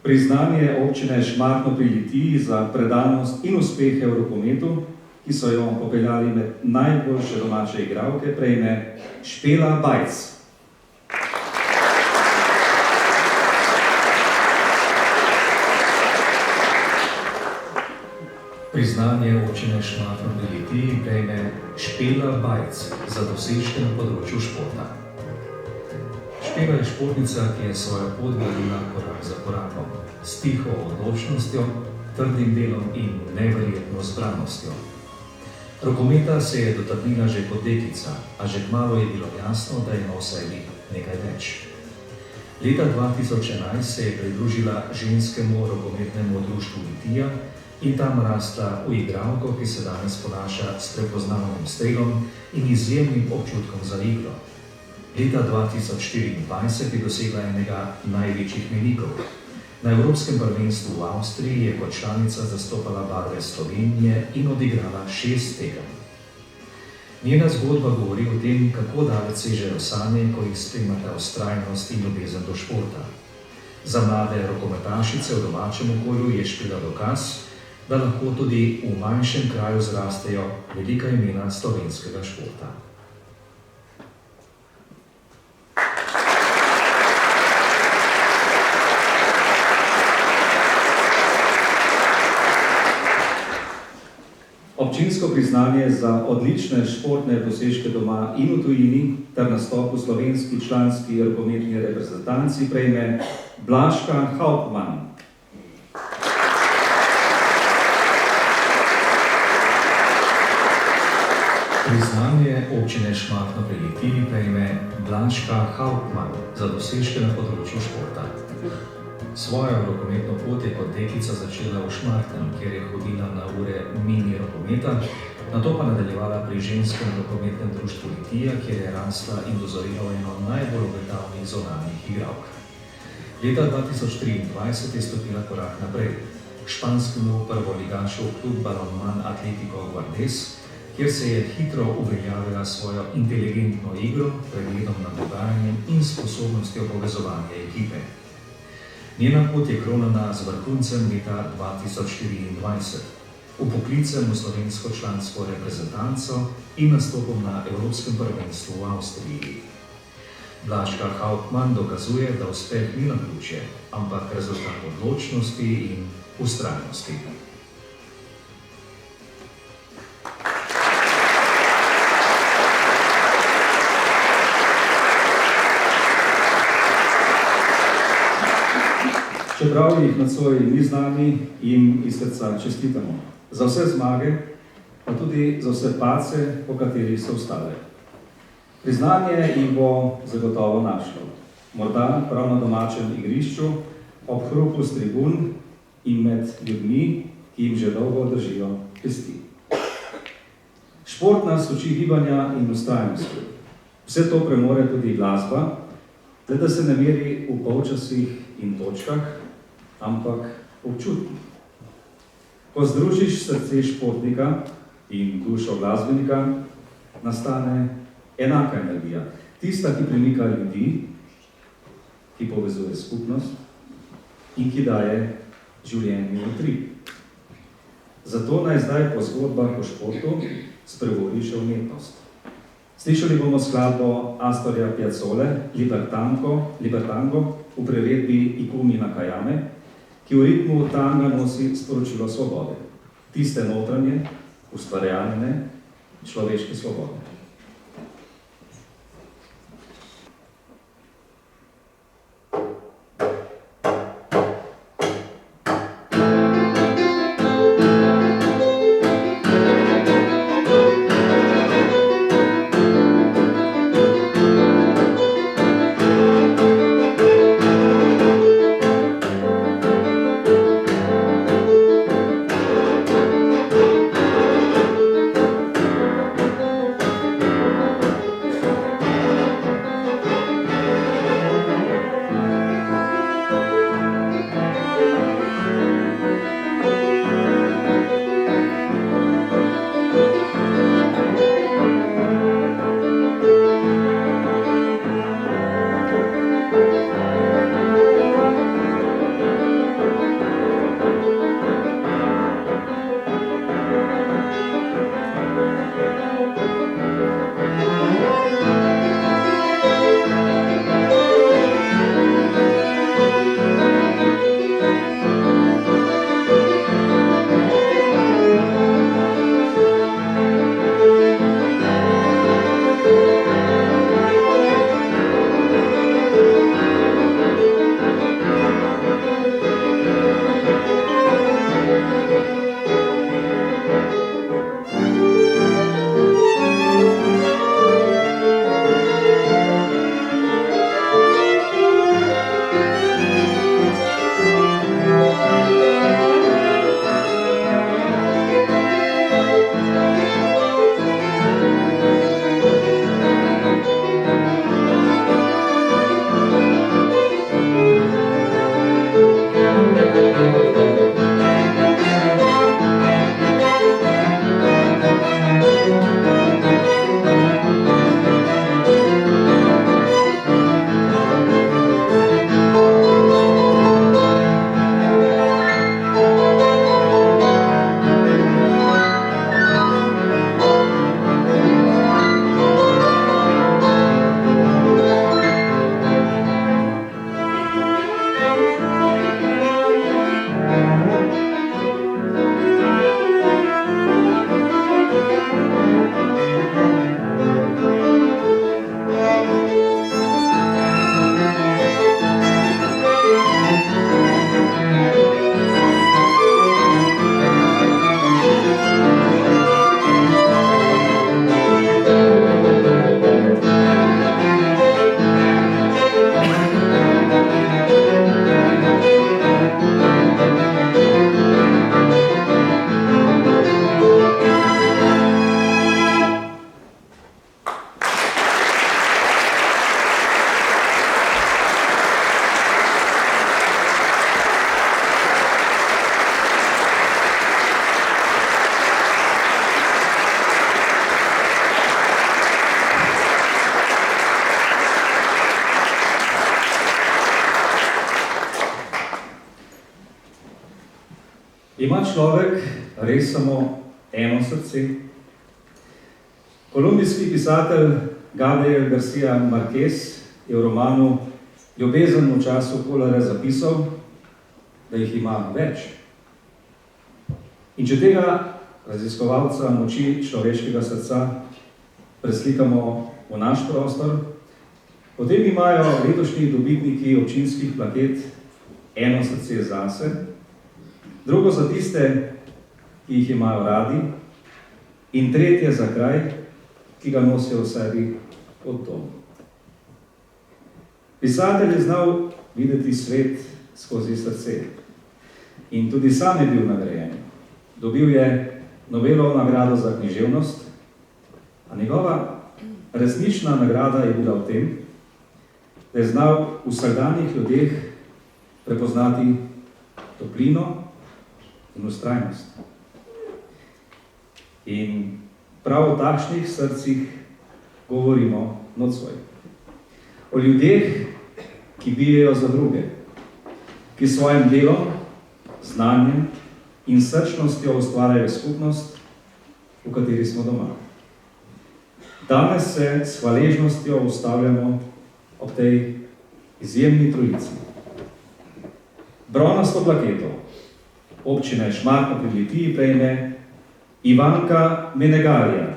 Priznanje občine Šmartno pri Litiji za predanost in uspehe v rokometu, ki so jo popeljali med najboljše domače igralke, prejme Špela Bajc. Priznanje občine Šmartno pri Litiji prejme Špela Bajc za dosežke na področju športa. Špela je športnica, ki je svojo pot gradila korak za korakom, s tiho odločnostjo, trdim delom in neverjetno zbranostjo. Rokometa se je dotaknila že kot deklica, a že kmalu je bilo jasno, da ima v sebi nekaj več. Leta 2011 se je pridružila ženskemu rokometnemu društvu Litija in tam rasla v igralko, ki se danes ponaša s prepoznavnim strelom in izjemnim občutkom za igro. Leta 2024 je dosegla enega največjih mejnikov. Na Evropskem prvenstvu v Avstriji je kot članica zastopala barve Slovenije in odigrala 6 tekem. Njena zgodba govori o tem, kako daleč sežejo sanje, ko jih spremata vztrajnost in ljubezen do športa. Za mlade rokometašice v domačem okolju je Špela dokaz, da lahko tudi v manjšem kraju zrastejo velika imena slovenskega športa. Občinsko priznanje za odlične športne dosežke doma in v tujini ter nastop v slovenski članski rokometni reprezentanci prejme Blažka Hauptmann. Priznanje občine Šmartno pri Litiji prejme Blažka Hauptmann za dosežke na področju športa. Svojo rokometno pot je kot deklica začela v Šmartnem, kjer je hodila na ure mini rokometa, nato pa nadaljevala pri ženskem rokometnem društvu Litija, kjer je rasla in dozorela eno najbolj obetavnih zunanjih igralk. Leta 2023 je stopila korak naprej k španskemu prvoligašu klub Balonmano Atlético Guardés, kjer se je hitro uveljavila svojo inteligentno igro, pregledom nad dogajanjem in sposobnostjo povezovanja ekipe. Njena pot je kronana z vrhuncem leta 2024, vpoklicem v slovensko člansko reprezentanco in nastopom na Evropskem prvenstvu v Avstriji. Blažka Hauptmann dokazuje, da uspeh ni naključje, ampak rezultat odločnosti in vztrajnosti. Čeprav jih nocoj ni z nami, jim iz srca čestitamo. Za vse zmage, pa tudi za vse padce, po katerih so vstale. Priznanje jih bo zagotovo našlo. Morda prav na domačem igrišču, ob hrupu s tribun in med ljudmi, ki jim že dolgo držijo pesti. Šport nas uči gibanja in vztrajnosti. Vse to premore tudi glasba, le da se ne meri v polčasih in točkah, ampak občutki. Ko združiš srce športnika in dušo glasbenika, nastane enaka energija. Tista, ki premika ljudi, ki povezuje skupnost in ki daje življenju utrip. Zato naj zdaj po zgodbah o športu spregovori še umetnost. Slišali bomo skladbo Astorja Piazzole Libertango v prevedbi Ikumi Nakayame, ki v ritmu tanga nosi sporočilo svobode, tiste notranje, ustvarjalne, človeške svobode. Ima človek res samo eno srce? Kolumbijski pisatelj Gabriel García Márquez je v romanu Ljubezen v času kolere zapisal, da jih ima več. In če tega raziskovalca moči človeškega srca preslikamo v naš prostor, potem imajo letošnji dobitniki občinskih plaket eno srce zase, drugo za tiste, ki jih imajo radi, in tretje za kraj, ki ga nosijo v sebi od dom. Pisatelj je znal videti svet skozi srce in tudi sam je bil nagrajen. Dobil je Nobelovo nagrado za književnost, a njegova resnična nagrada je bila v tem, da je znal v vsakdanjih ljudeh prepoznati toplino in vztrajnost. In prav o takšnih srcih govorimo nocoj. O ljudeh, ki bijejo za druge, ki svojim delom, znanjem in srčnostjo ustvarjajo skupnost, v kateri smo doma. Danes se s hvaležnostjo ustavljamo ob tej izjemni trojici. Bronasto plaketo občine Šmartno pri Litiji prejme Ivanka Menegalija,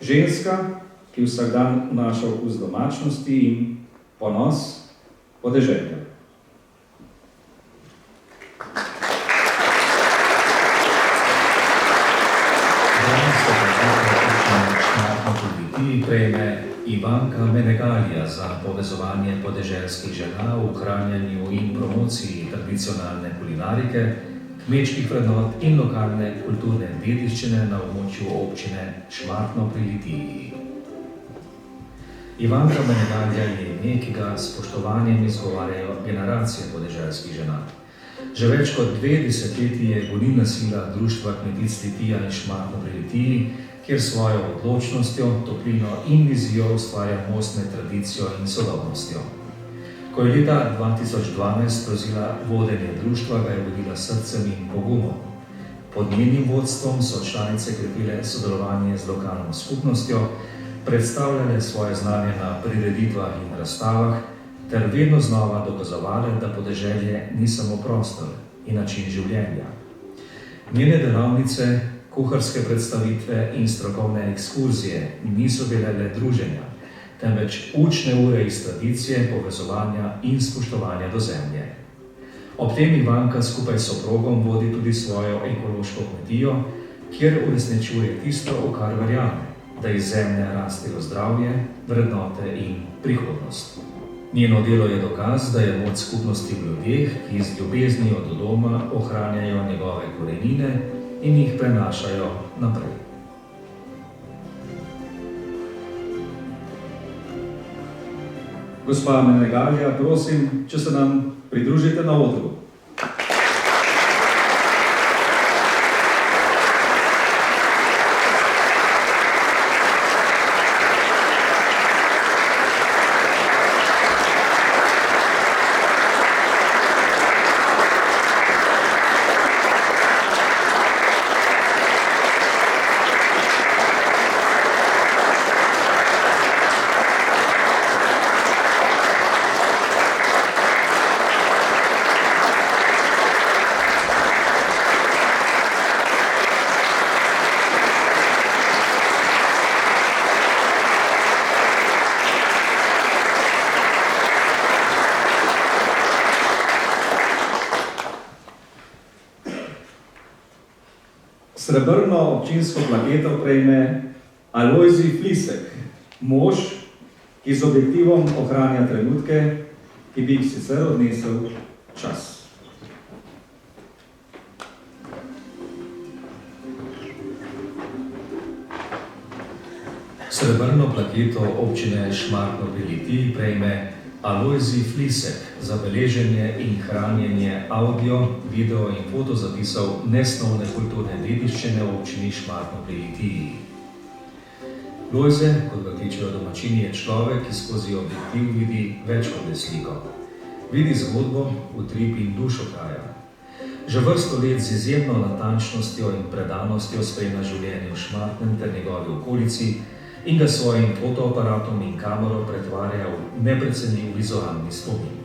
ženska, ki vsak dan vnaša okus domačnosti in ponos podeželja. Prejme Ivanka Menegalija za povezovanje podeželskih žena v ohranjanju in promociji tradicionalne kulinarike, kmečkih vrednot in lokalne kulturne dediščine na območju občine Šmartno pri Litiji. Ivanka Menegalija je ime, ki ga s spoštovanjem izgovarjajo generacije podeželskih žena. Že več kot 2 desetletji je gonilna sila Društva kmetic Litija in Šmartno pri Litiji, kjer svojo odločnostjo, toplino in vizijo ustvarja most med tradicijo in sodobnostjo. Ko je leta 2012 prevzela vodenje društva, ga je vodila srcem in pogumom. Pod njenim vodstvom so članice krepile sodelovanje z lokalno skupnostjo, predstavljale svoje znanje na prireditvah in razstavah ter vedno znova dokazovale, da podeželje ni samo prostor in način življenja. Njene delavnice, kuharske predstavitve in strokovne ekskurzije niso bile le druženja, temveč učne ure iz tradicije, povezovanja in spoštovanja do zemlje. Ob tem Ivanka skupaj s soprogom vodi tudi svojo ekološko kmetijo, kjer uresničuje tisto, v kar verjame, da iz zemlje rastejo zdravje, vrednote in prihodnost. Njeno delo je dokaz, da je moč skupnosti v ljudeh, ki z ljubeznijo do doma ohranjajo njegove korenine in jih prenašajo naprej. Gospa Menegalija, prosim, če se nam pridružite na odru. Srebrno občinsko plaketo prejme Alojzij Flisek, mož, ki z objektivom ohranja trenutke, ki bi jih sicer odnesel čas. Srebrno plaketo občine Šmartno pri Litiji prejme Alojzij Flisek za beleženje in hranjenje audio, video in fotozapisov nesnovne kulturne dediščine v občini Šmartno pri Litiji. Lojze, kot ga kličejo domačini, je človek, ki skozi objektiv vidi več kot le sliko. Vidi zgodbo, utrip in dušo kraja. Že vrsto let z izjemno natančnostjo in predanostjo spremlja življenje v Šmartnem ter njegovi okolici in ga s svojim fotoaparatom in kamero pretvarja v neprecenljiv vizualni spomin.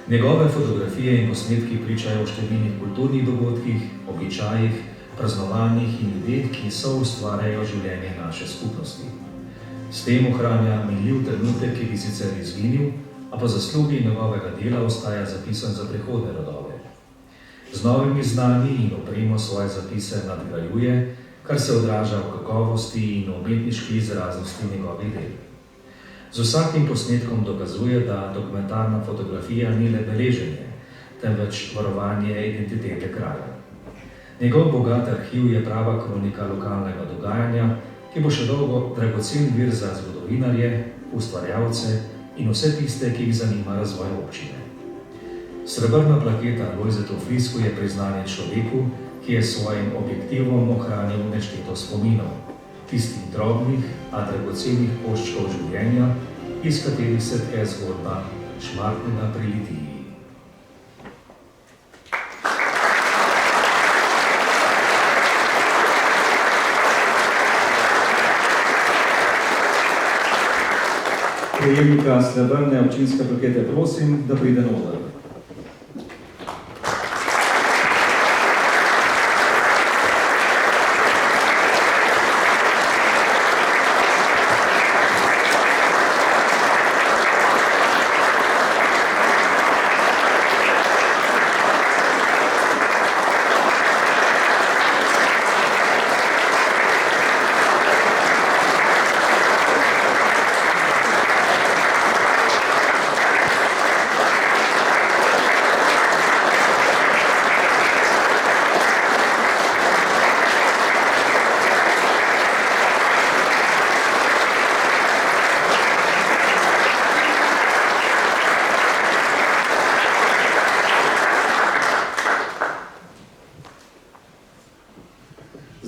Njegove fotografije in posnetki pričajo o številnih kulturnih dogodkih, običajih, praznovanjih in ljudeh, ki soustvarjajo življenje naše skupnosti. S tem ohranja minljiv trenutek, ki bi sicer izginil, a po zaslugi njegovega dela ostaja zapisan za prihodne rodove. Z novimi znanji in opremo svoje zapise nadgrajuje, kar se odraža v kakovosti in umetniški izraznosti njegovih del. Z vsakim posnetkom dokazuje, da dokumentarna fotografija ni le beleženje, temveč varovanje identitete kraja. Njegov bogat arhiv je prava kronika lokalnega dogajanja, ki bo še dolgo dragocen vir za zgodovinarje, ustvarjalce in vse tiste, ki jih zanima razvoj občine. Srebrna plaketa Lojzetu Flisku je priznanje človeku, ki je s svojim objektivom ohranil nešteto spominov, tistih drobnih, a dragocenih koščkov življenja, iz katerih se tke zgodba Šmartnega pri Litiji. Prejemnika srebrne občinske plakete prosim, da pride noter.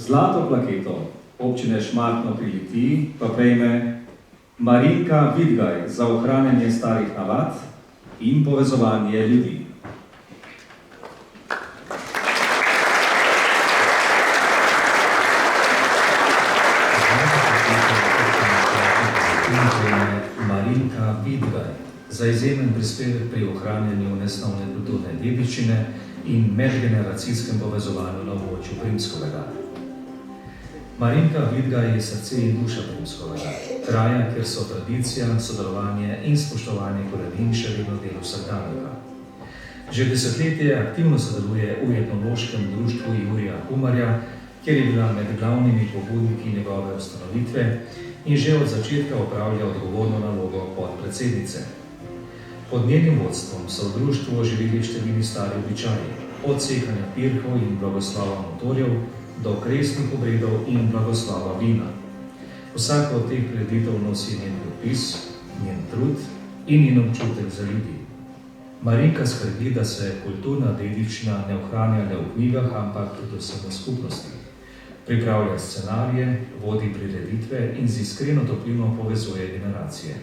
Zlato plaketo občine Šmartno pri Litiji pa prejme Marinka Vidgaj za ohranjanje starih navad in povezovanje ljudi. Marinka Vidgaj za izjemen prispevek pri ohranjanju nesnovne kulturne dediščine in medgeneracijskem povezovanju na območju Primskovega. Marinka Vidgaj je srce in duša Primskovega, kraja, kjer so tradicija, sodelovanje in spoštovanje korenin še vedno del vsakdanjega. Že desetletje aktivno sodeluje v etnološkem društvu Jurija Humarja, kjer je bila med glavnimi pobudniki njegove ustanovitve in že od začetka opravlja odgovorno nalogo podpredsednice. Pod njenim vodstvom so v društvu oživeli številni stari običaji, od sekanja pirhov in blagoslova motorjev do kresnih obredov in blagoslova vina. Vsaka od teh prireditev nosi njen podpis, njen trud in njen občutek za ljudi. Marinka skrbi, da se kulturna dediščina ne ohranja le v knjigah, ampak predvsem v skupnosti. Pripravlja scenarije, vodi prireditve in z iskreno toplino povezuje generacije.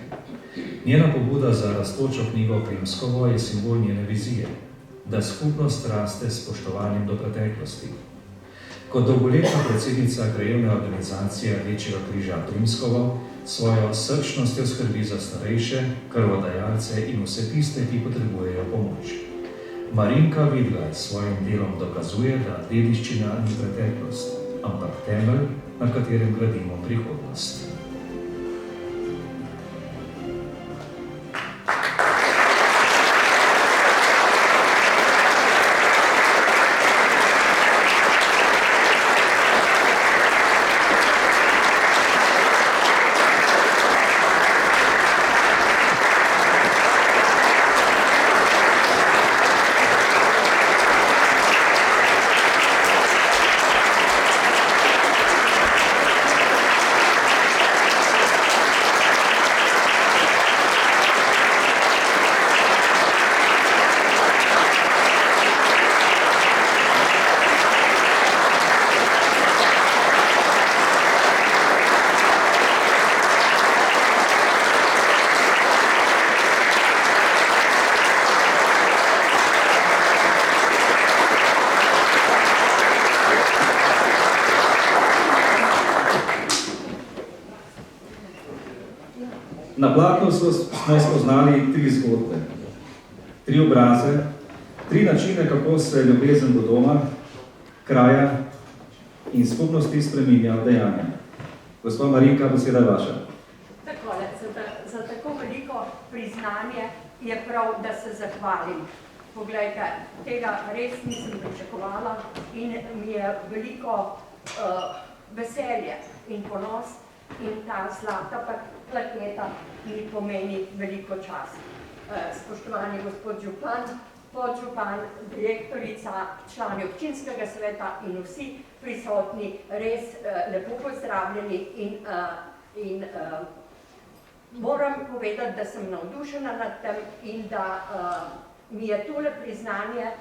Njena pobuda za rastočo knjigo Primskovo je simbol njene vizije, da skupnost raste s spoštovanjem do preteklosti. Kot dolgoletna predsednica krajevne organizacije Rdečega križa Primskovo svojo srčnostjo skrbi za starejše, krvodajalce in vse tiste, ki potrebujejo pomoč. Marinka Vidgaj s svojim delom dokazuje, da dediščina ni preteklost, ampak temelj, na katerem gradimo prihodnost. Na platnu smo spoznali 3 zgodbe, 3 obraze, 3 načine, kako se ljubezen do doma, kraja in skupnosti spreminja v dejanja. Gospa Marinka, beseda je vaša. Takole, za tako veliko priznanje je prav, da se zahvalim. Poglejte, tega res nisem pričakovala in mi je veliko veselje in ponos in ta zlata plaketa mi pomeni veliko čast. Spoštovani gospod župan, podžupan, direktorica, člani občinskega sveta in vsi prisotni, res lepo pozdravljeni in moram povedati, da sem navdušena nad tem in da mi je tole priznanje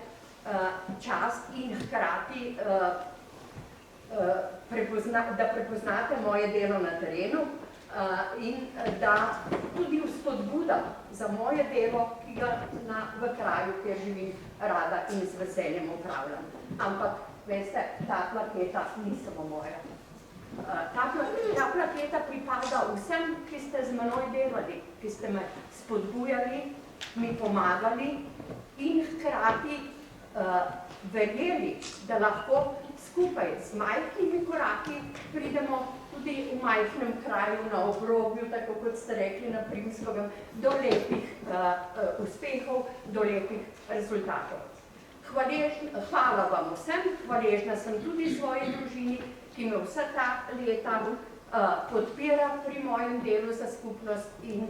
čast in hkrati da prepoznate moje delo na terenu in da tudi vzpodbuda za moje delo, ki ga v kraju, kjer živim, rada in z veseljem upravljam. Ampak, veste, ta plaketa ni samo moja. Ta plaketa pripada vsem, ki ste z menoj delali, ki ste me spodbujali, mi pomagali in hkrati verjeli, da lahko skupaj z majhnimi koraki pridemo tudi v majhnem kraju na obrobju, tako kot ste rekli na Primskovem, do lepih uspehov, do lepih rezultatov. Hvala vam vsem, hvaležna sem tudi svoji družini, ki me vsa ta leta podpira pri mojem delu za skupnost in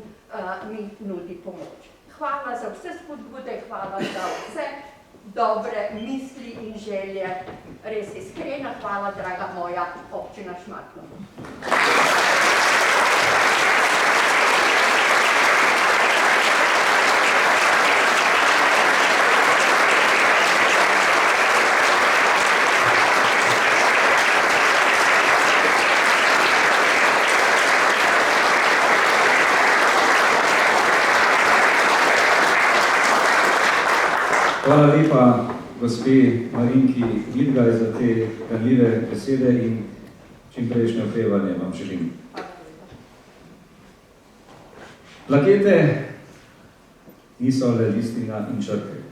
mi nudi pomoč. Hvala za vse spodbude, hvala za vse dobre misli in želje. Res iskrena hvala, draga moja občina Šmartno. Hvala lepa gospe Marinki Vidgaj za te ganljive besede in čimprejšnje okrevanje vam želim. Plakete niso le listina in črke.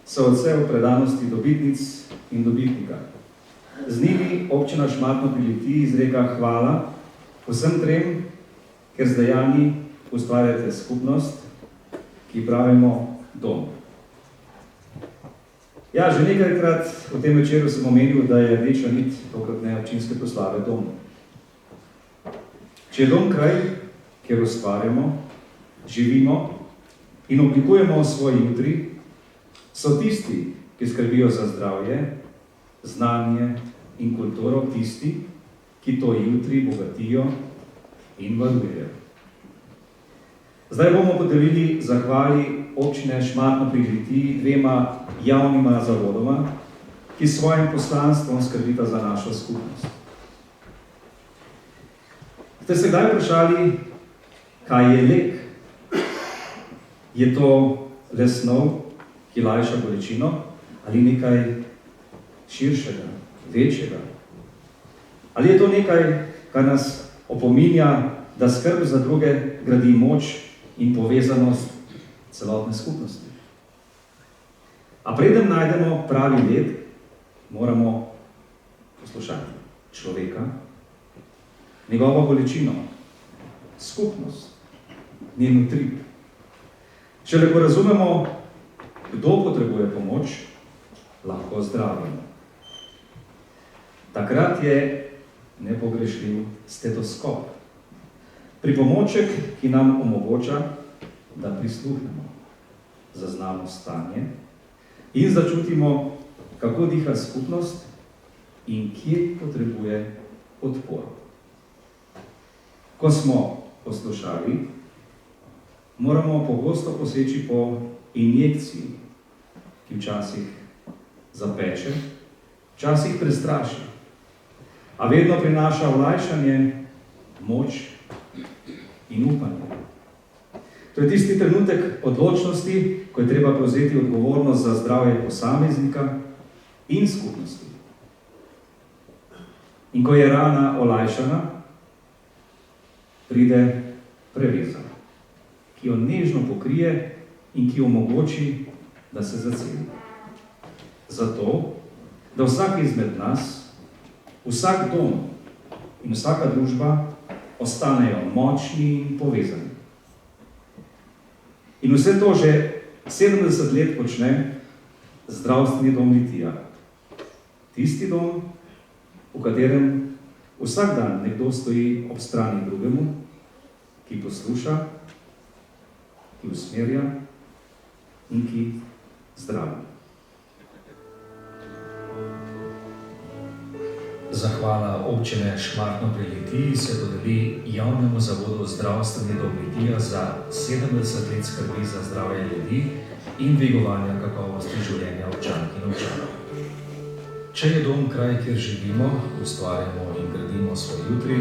So odsev predanosti dobitnic in dobitnika. Z njimi občina Šmartno pri Litiji izreka hvala vsem trem, ker z dejanji ustvarjate skupnost, ki pravimo dom. Ja, že nekajkrat v tem večeru sem omenil, da je rdeča nit tokratne občinske proslave dom. Če je dom kraj, kjer ustvarjamo, živimo in oblikujemo svoj jutri, so tisti, ki skrbijo za zdravje, znanje in kulturo, tisti, ki to jutri bogatijo in varujejo. Zdaj bomo podelili zahvali občine Šmartno pri Litiji 2 javnima zavodoma, ki s svojim poslanstvom skrbita za našo skupnost. Ste se kdaj vprašali, kaj je lek? Je to le snov, ki lajša bolečino, ali nekaj širšega, večjega? Ali je to nekaj, kar nas opominja, da skrb za druge gradi moč in povezanost celotne skupnosti? A preden najdemo pravi led, moramo poslušati človeka, njegovo bolečino, skupnost, njen utrip. Šele ko razumemo, kdo potrebuje pomoč, lahko zdravimo. Takrat je nepogrešljiv stetoskop, pripomoček, ki nam omogoča, da prisluhnemo, zaznamo stanje in začutimo, kako diha skupnost in kje potrebuje podporo. Ko smo poslušali, moramo pogosto poseči po injekciji, ki včasih zapeče, včasih prestraši, a vedno prinaša olajšanje, moč in upanje. To je tisti trenutek odločnosti, ko je treba prevzeti odgovornost za zdravje posameznika in skupnosti. In ko je rana olajšana, pride preveza, ki jo nežno pokrije in ki omogoči, da se zaceli. Zato, da vsak izmed nas, vsak dom in vsaka družba ostanejo močni in povezani. In vse to že 70 let počne zdravstveni dom Litija. Tisti dom, v katerem vsak dan nekdo stoji ob strani drugemu, ki posluša, ki usmerja in ki zdravi. Zahvala občine Šmartno pri Litiji se dodeli javnemu zavodu Zdravstveni dom Litija za 70 let skrbi za zdravje ljudi in dvigovanja kakovosti življenja občank in občanov. Če je dom kraj, kjer živimo, ustvarjamo in gradimo svoj jutri,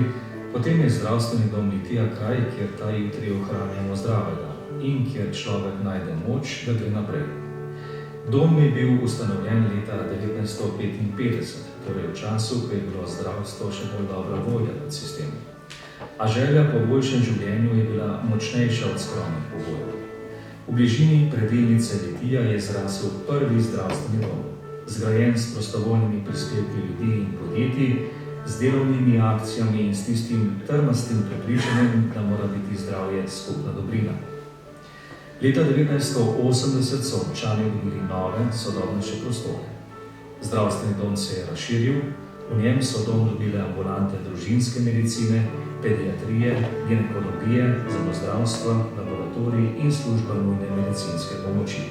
potem je Zdravstveni dom Litija kraj, kjer ta jutri ohranjamo zdravega in kjer človek najde moč, da gre naprej. Dom je bil ustanovljen leta 1955, torej v času, ko je bilo zdravstvo še bolj dobra volja nad sistemom. A želja po boljšem življenju je bila močnejša od skromnih pogojev. V bližini predilnice Litija je zrasel prvi zdravstveni dom, zgrajen s prostovoljnimi prispevki ljudi in podjetij, z delovnimi akcijami in s tistim trmastim prepričanjem, da mora biti zdravje skupna dobrina. Leta 1980 so občani dobili nove, sodobnejše prostore. Zdravstveni dom se je razširil, v njem so dom dobile ambulante družinske medicine, pediatrije, ginekologije, zobozdravstva, laboratorij in služba nujne medicinske pomoči.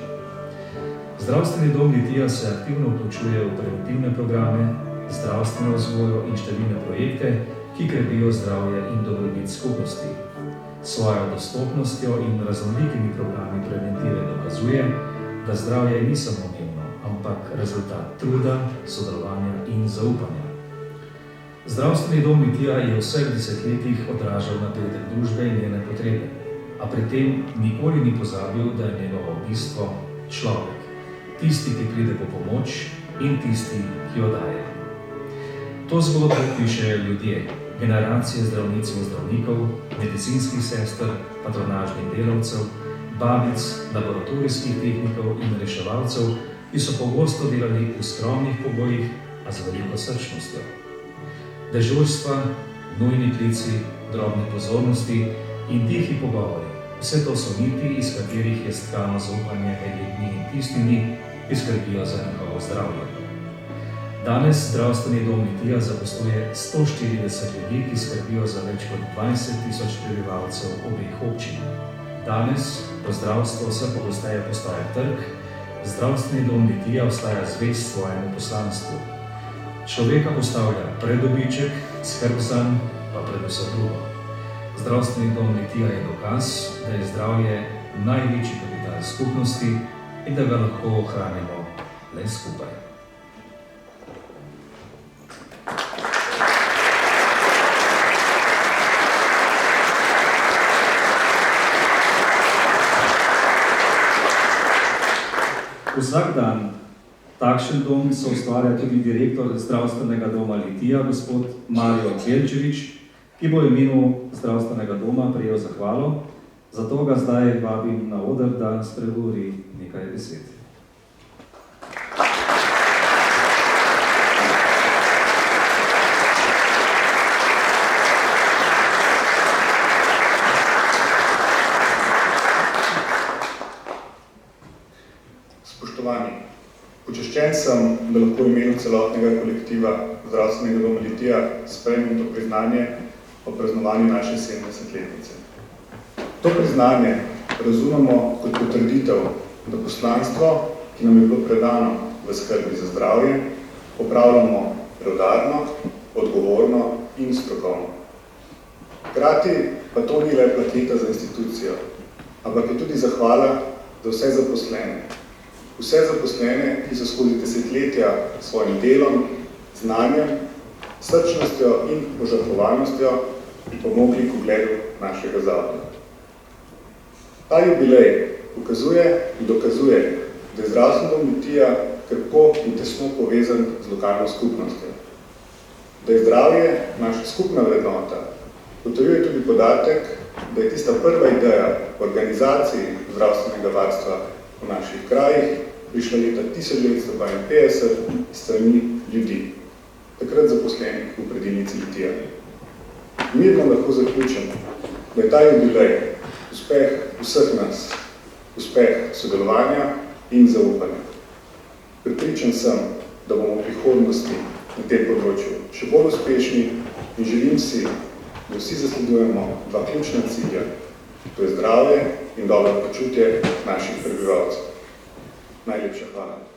Zdravstveni dom Litija se aktivno vključuje v preventivne programe, zdravstveno vzgojo in številne projekte, ki krepijo zdravje in dobrobit skupnosti. Svojo dostopnostjo in raznolikimi programi preventive dokazuje, da zdravje ni samoumevno, ampak rezultat truda, sodelovanja in zaupanja. Zdravstveni dom Litija je v vseh desetletjih odražal napredek družbe in njene potrebe, a pri tem nikoli ni pozabil, da je njegovo bistvo človek, tisti, ki pride po pomoč in tisti, ki jo daje. To zgodbo pišejo ljudje, generacije zdravnic in zdravnikov, medicinskih sester, patronažnih delavcev, babic, laboratorijskih tehnikov in reševalcev, ki so pogosto delali v skromnih pogojih, a z veliko srčnostjo. Dežurstva, nujni klici, drobne pozornosti in tihi pogovori, vse to so niti, iz katerih je stkano zaupanje med ljudmi in tistimi, ki skrbijo za njihovo zdravje. Danes Zdravstveni dom Litija zaposluje 140 ljudi, ki skrbijo za več kot 20.000 prebivalcev obeh občin. Danes, ko zdravstvo vse pogosteje postaja trg, Zdravstveni dom Litija ostaja zvest svojemu poslanstvu. Človeka postavlja pred dobiček, skrb zanj pa pred vse drugo. Zdravstveni dom Litija je dokaz, da je zdravje največji kapital skupnosti in da ga lahko ohranimo le skupaj. Vsak dan takšen dom so ustvarja tudi direktor Zdravstvenega doma Litija, gospod Mario Belčevič, ki bo v imenu Zdravstvenega doma prejel zahvalo, zato ga zdaj vabim na oder, da spregovori nekaj besed. Spoštovani, počaščen sem, da lahko v imenu celotnega kolektiva Zdravstvenega doma Litija sprejmem to priznanje o praznovanju naše 70-letnice. To priznanje razumemo kot potrditev, da poslanstvo, ki nam je bilo predano v skrbi za zdravje, opravljamo preudarno, odgovorno in strokovno. Hkrati pa to ni le platita za institucijo, ampak je tudi zahvala za vse zaposlene. Vse zaposlene, ki so skozi desetletja s svojim delom, znanjem, srčnostjo in požrtvovalnostjo pomogli k ugledu našega zavoda. Ta jubilej ukazuje in dokazuje, da je Zdravstveni dom Litija krepko in tesno povezan z lokalno skupnostjo. Da je zdravje naša skupna vrednota, potrjuje tudi podatek, da je tista prva ideja organizaciji zdravstvenega varstva v naših krajih prišla leta 1952 strani ljudi, takrat zaposlenih v predilnici Litija. Mirno lahko zaključim, da je ta jubilej uspeh vseh nas, uspeh sodelovanja in zaupanja. Prepričan sem, da bomo v prihodnosti na tem področju še bolj uspešni in želim si, da vsi zasledujemo dva ključna cilja, to je zdravje in dobro počutje naših prebivalcev. Najlepša hvala.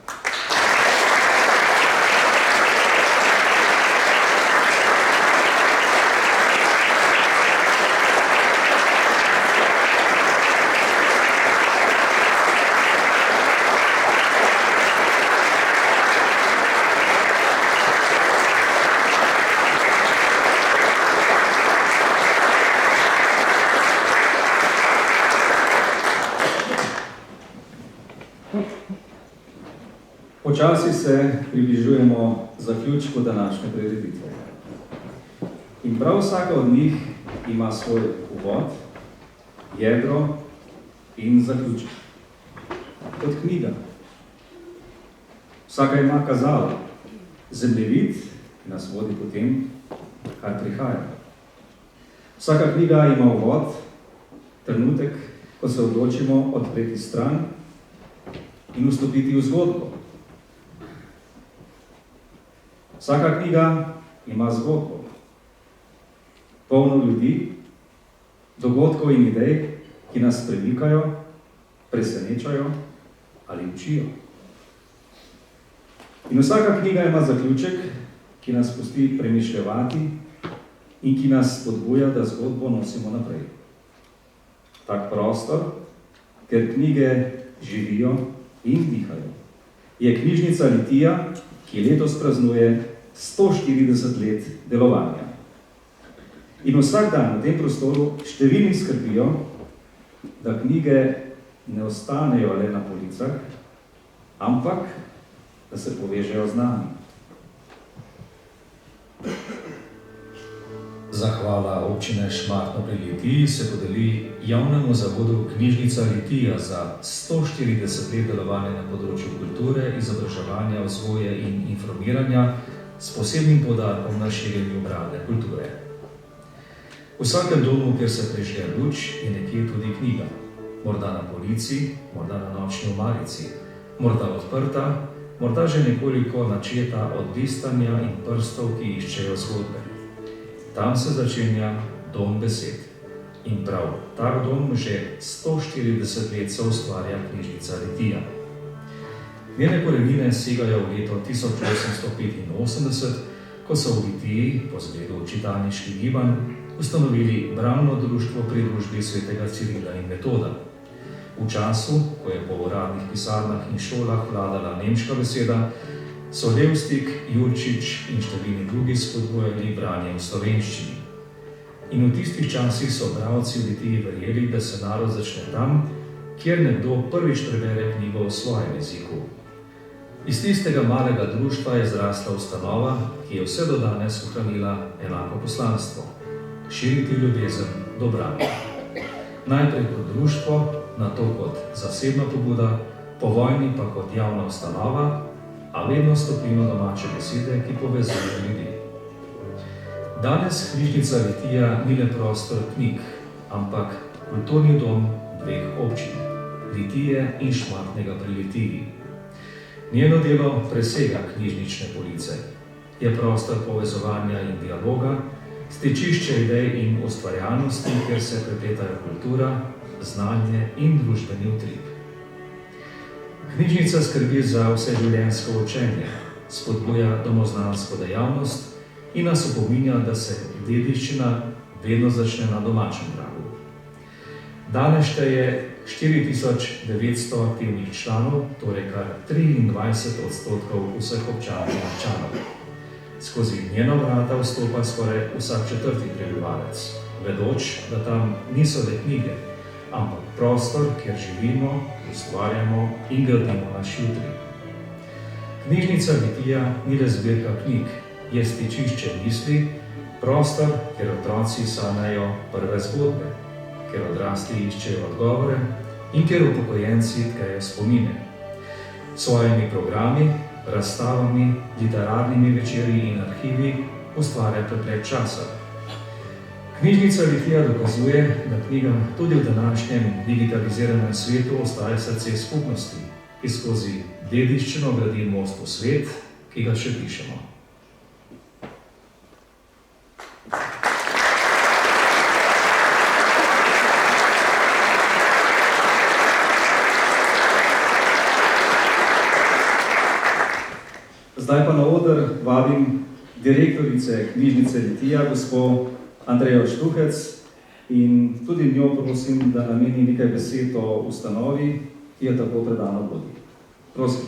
Počasi se približujemo zaključku današnje prireditve. In prav vsaka od njih ima svoj uvod, jedro in zaključek. Kot knjiga. Vsaka ima kazalo, zemljevid, ki nas vodi po tem, kar prihaja. Vsaka knjiga ima uvod, trenutek, ko se odločimo odpreti stran in vstopiti v zgodbo. Vsaka knjiga ima zgodbo, polno ljudi, dogodkov in idej, ki nas premikajo, presenečajo ali učijo. In vsaka knjiga ima zaključek, ki nas pusti premišljevati in ki nas spodbuja, da zgodbo nosimo naprej. Tak prostor, ker knjige živijo in dihajo, je knjižnica Litija, ki letos praznuje 140 let delovanja. In vsak dan v tem prostoru številni skrbijo, da knjige ne ostanejo le na policah, ampak da se povežejo z nami. Zahvala občine Šmartno pri Litiji se podeli javnemu zavodu Knjižnica Litija za 140 let delovanja na področju kulture, izobraževanja, vzgoje in informiranja s posebnim poudarkom na širjenju bralne kulture. V vsakem domu, kjer se prižge luč, je nekje tudi knjiga. Morda na polici, morda na nočni omarici, morda odprta, morda že nekoliko načeta od listanja in prstov, ki iščejo zgodbe. Tam se začenja dom besed. In prav tak dom že 140 let se ustvarja Knjižnica Litija. Njene korenine segajo v leto 1885, ko so v Litiji po zgledu čitalniških gibanj ustanovili bralno društvo pri družbi svetega Cirila in Metoda. V času, ko je po uradnih pisarnah in šolah vladala nemška beseda, so Levstik, Jurčič in številni drugi spodbujali branje v slovenščini. In v tistih časih so bralci v Litiji verjeli, da se narod začne tam, kjer nekdo prvič prebere knjigo v svojem jeziku. Iz tistega malega društva je zrasla ustanova, ki je vse do danes ohranila enako poslanstvo – širiti ljubezen do branja. Najprej kot društvo, nato kot zasebna pobuda, po vojni pa kot javna ustanova, a vedno s toplino domače besede, ki povezuje ljudi. Danes Knjižnica Litija ni le prostor knjig, ampak kulturni dom dveh občin, Litije in Šmartnega pri Litiji. Njeno delo presega knjižnične police. Je prostor povezovanja in dialoga, stičišče idej in ustvarjalnosti, kjer se prepletajo kultura, znanje in družbeni utrip. Knjižnica skrbi za vseživljenjsko učenje, spodbuja domoznansko dejavnost in nas opominja, da se dediščina vedno začne na domačem pragu. Danes šteje 4900 aktivnih članov, torej kar 23% vseh občanov in občanov. Skozi njeno vrata vstopa skoraj vsak četrti prebivalec, vedoč, da tam niso le knjige, ampak prostor, kjer živimo, ustvarjamo in gradimo naš jutri. Knjižnica Litija ni le zbirka knjig, je stičišče misli, prostor, kjer otroci sanjajo prve zgodbe, kjer odrasli iščejo odgovore in kjer upokojenci tkajo spomine. S svojimi programi, razstavami, literarnimi večeri in arhivi ustvarja preplet časa. Knjižnica Litija dokazuje, da knjiga tudi v današnjem digitaliziranem svetu ostaja srce skupnosti, ki skozi dediščino gradi most v svet, ki ga še pišemo. Zdaj pa na oder vabim direktorice knjižnice Litija, gospo Andrejo Štuhec, in tudi njo prosim, da nameni nekaj besed o ustanovi, ki jo tako predano vodi. Prosim.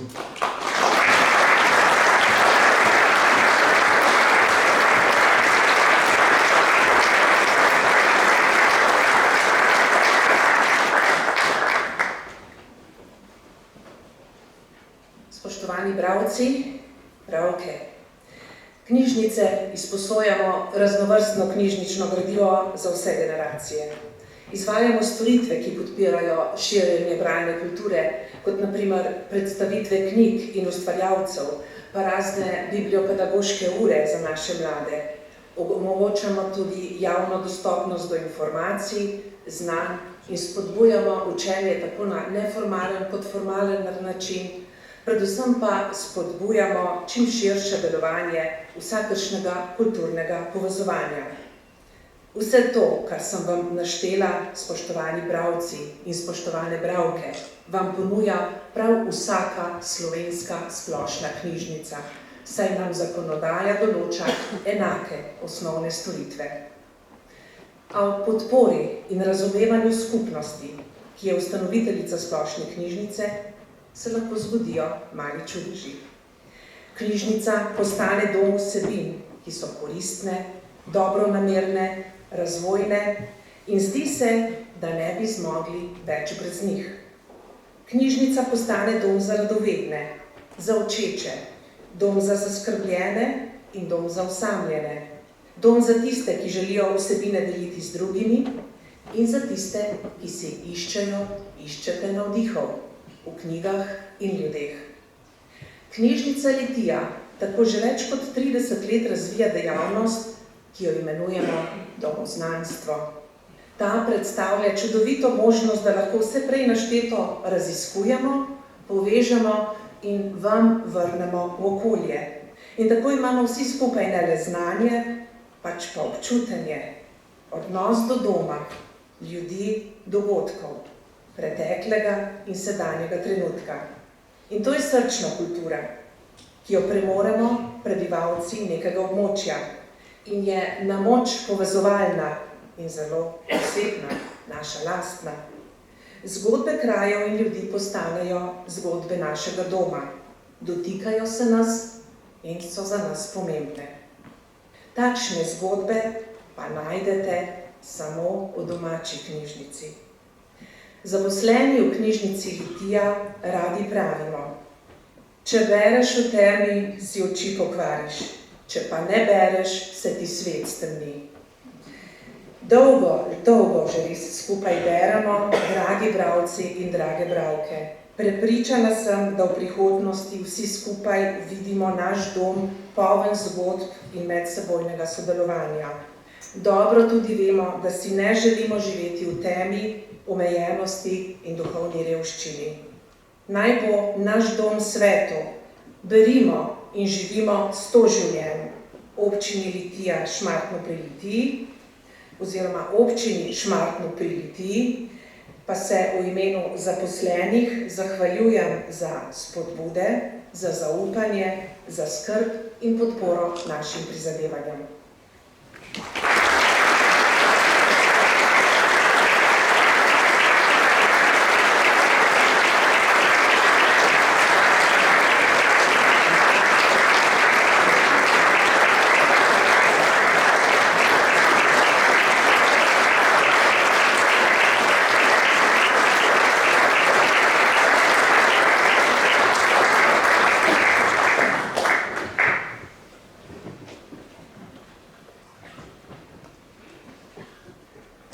Spoštovani bralci, bralke, knjižnice izposojamo raznovrstno knjižnično gradivo za vse generacije. Izvajamo storitve, ki podpirajo širjenje bralne kulture, kot na primer predstavitve knjig in ustvarjalcev, pa razne bibliopedagoške ure za naše mlade. Omogočamo tudi javno dostopnost do informacij, znanj in spodbujamo učenje tako na neformalen kot formalen način, predvsem pa spodbujamo čim širše delovanje vsakršnega kulturnega povezovanja. Vse to, kar sem vam naštela, spoštovani bralci in spoštovane bralke, vam ponuja prav vsaka slovenska splošna knjižnica, saj nam zakonodaja določa enake osnovne storitve. A ob podpori in razumevanju skupnosti, ki je ustanoviteljica splošne knjižnice, se lahko zgodijo mali čudeži. Knjižnica postane dom vsebin, ki so koristne, dobronamerne, razvojne in zdi se, da ne bi zmogli več brez njih. Knjižnica postane dom za radovedne, za učeče, dom za zaskrbljene in dom za osamljene, dom za tiste, ki želijo vsebine deliti z drugimi in za tiste, ki si iščete navdihov v knjigah in ljudeh. Knjižnica Litija tako že več kot 30 let razvija dejavnost, ki jo imenujemo domoznanstvo. Ta predstavlja čudovito možnost, da lahko vse prej našteto raziskujemo, povežemo in vam vrnemo v okolje. In tako imamo vsi skupaj ne le znanje, pač pa občutenje, odnos do doma, ljudi, dogodkov, preteklega in sedanjega trenutka. In to je srčna kultura, ki jo premoremo prebivalci nekega območja in je na moč povezovalna in zelo osebna, naša lastna. Zgodbe krajev in ljudi postanejo zgodbe našega doma, dotikajo se nas in so za nas pomembne. Takšne zgodbe pa najdete samo v domači knjižnici. Zaposleni v knjižnici Litija radi pravimo: če bereš v temi, si oči pokvariš, če pa ne bereš, se ti svet stemni. Dolgo že res skupaj beremo, dragi bralci in drage bralke. Prepričana sem, da v prihodnosti vsi skupaj vidimo naš dom poln zgodb in medsebojnega sodelovanja. Dobro tudi vemo, da si ne želimo živeti v temi, omejenosti in duhovni revščini. Naj bo naš dom svetu, berimo in živimo 100 življenj. Občini Litija Šmartno pri Litiji oziroma občini Šmartno pri Litiji pa se v imenu zaposlenih zahvaljujem za spodbude, za zaupanje, za skrb in podporo našim prizadevanjem.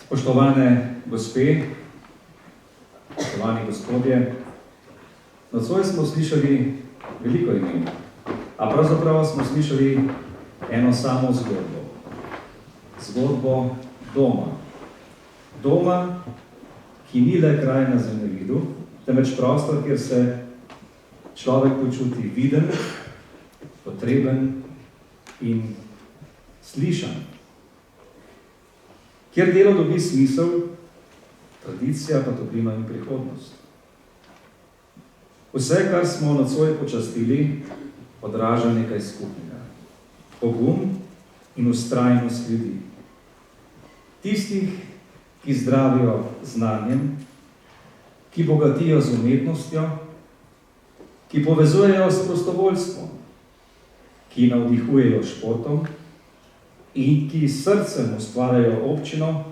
Spoštovane gospe, spoštovani gospodje, nocoj smo slišali veliko imen, a pravzaprav smo slišali eno samo zgodbo. Zgodbo doma. Doma, ki ni le kraj na zemljevidu, temveč prostor, kjer se človek počuti viden, potreben in slišan. Kjer delo dobi smisel, tradicija pa toplina in prihodnost. Vse, kar smo nocoj počastili, odraža nekaj skupnega. Pogum in vztrajnost ljudi. Tistih, ki zdravijo znanjem, ki bogatijo z umetnostjo, ki povezujejo s prostovoljstvom, ki navdihujejo športom in ki s srcem ustvarjajo občino,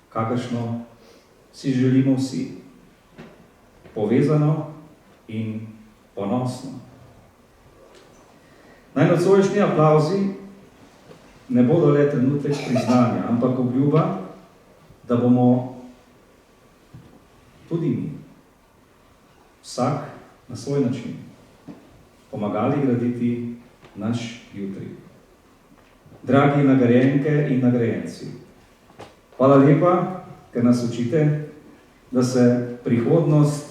kakršno si želimo vsi. Povezano in ponosno. Naj nocojšnji aplavzi ne bodo le trenutek priznanja, ampak obljuba, da bomo tudi mi, vsak na svoj način, pomagali graditi naš jutri. Dragi nagrajenke in nagrajenci, hvala lepa, ker nas učite, da se prihodnost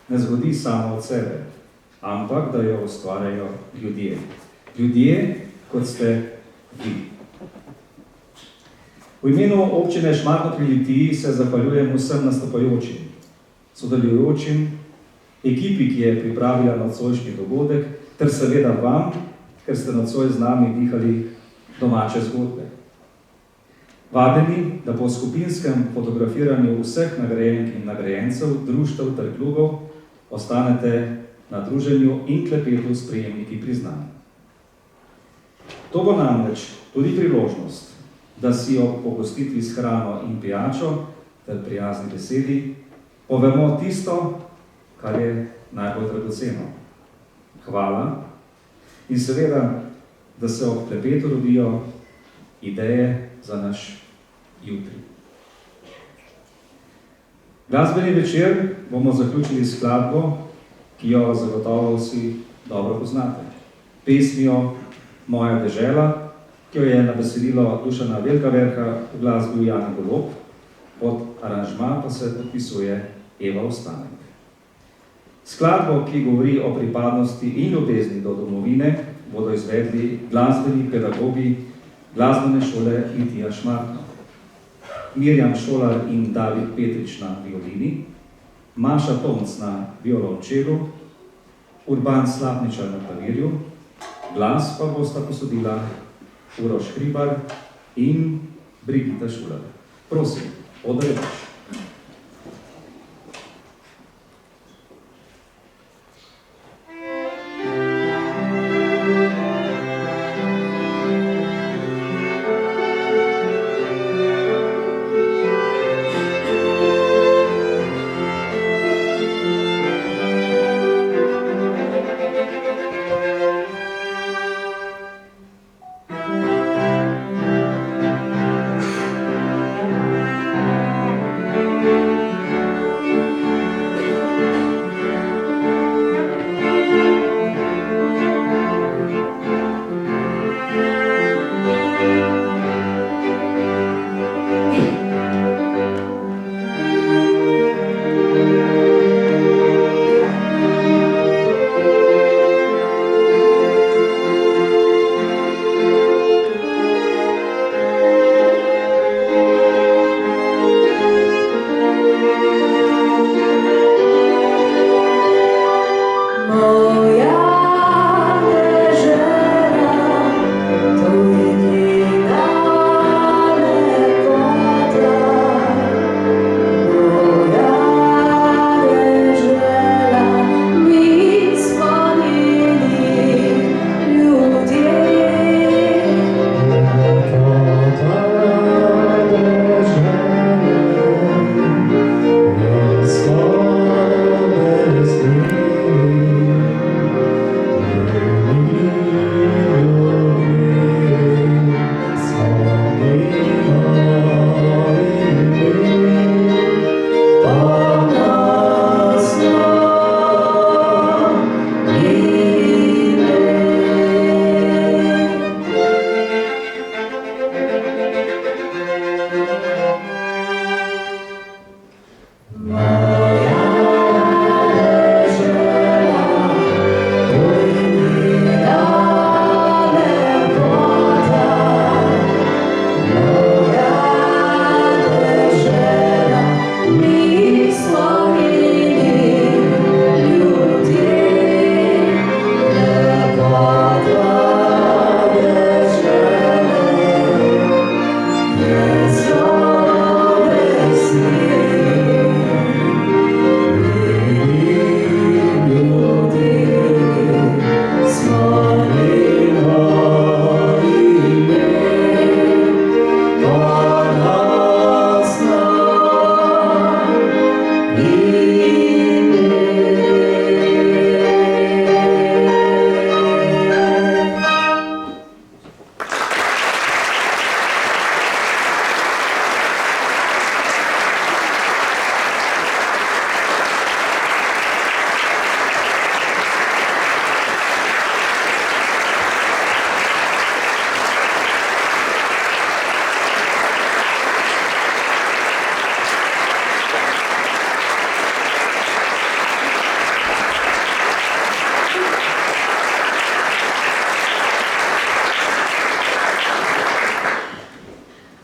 ne zgodi samo od sebe, ampak da jo ustvarjajo ljudje. Ljudje, kot ste vi. V imenu občine Šmartno pri Litiji se zahvaljujem vsem nastopajočim, sodelujočim, ekipi, ki je pripravila nocojšnji dogodek, ter seveda vam, ker ste nocoj z nami dihali domače zgodbe. Vabeni, da po skupinskem fotografiranju vseh nagrajenk in nagrajencev, društev ter klubov ostanete na druženju in klepetu s prejemniki priznanj. To bo namreč tudi priložnost, da si ob pogostitvi s hrano in pijačo ter prijazni besedi povemo tisto, kar je najbolj dragoceno. Hvala in seveda, da se ob klepetu rodijo ideje za naš jutri. Glasbeni večer bomo zaključili s skladbo, ki jo zagotovo vsi dobro poznate. Pesmijo Moja dežela, ki jo je naveselilo Dušana Velkaverha, v glasbi Jan Golob, pod aranžma pa se podpisuje Eva Ostanek. Skladbo, ki govori o pripadnosti in ljubezni do domovine, bodo izvedli glasbeni pedagogi Glasbene šole Litija Šmartno. Mirjam Šolar in David Petrič na violini, Maša Tomc na violončelu, Urban Slapničar na klavirju, glas pa bosta posodila Uroš Hribar in Brigita Šular. Prosim, odrebaš.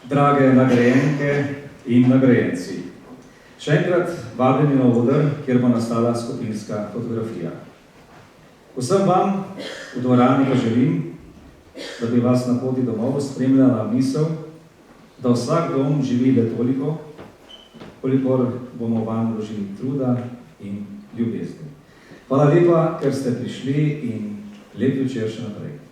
Drage nagrajenke in nagrajenci, še enkrat vabljeni na oder, kjer bo nastala skupinska fotografija. Vsem vam v dvorani pa želim, da bi vas na poti domov spremljala misel, da vsak dom živi le toliko, kolikor bomo vam vložili truda in ljubezni. Hvala lepa, ker ste prišli in lep večer še naprej.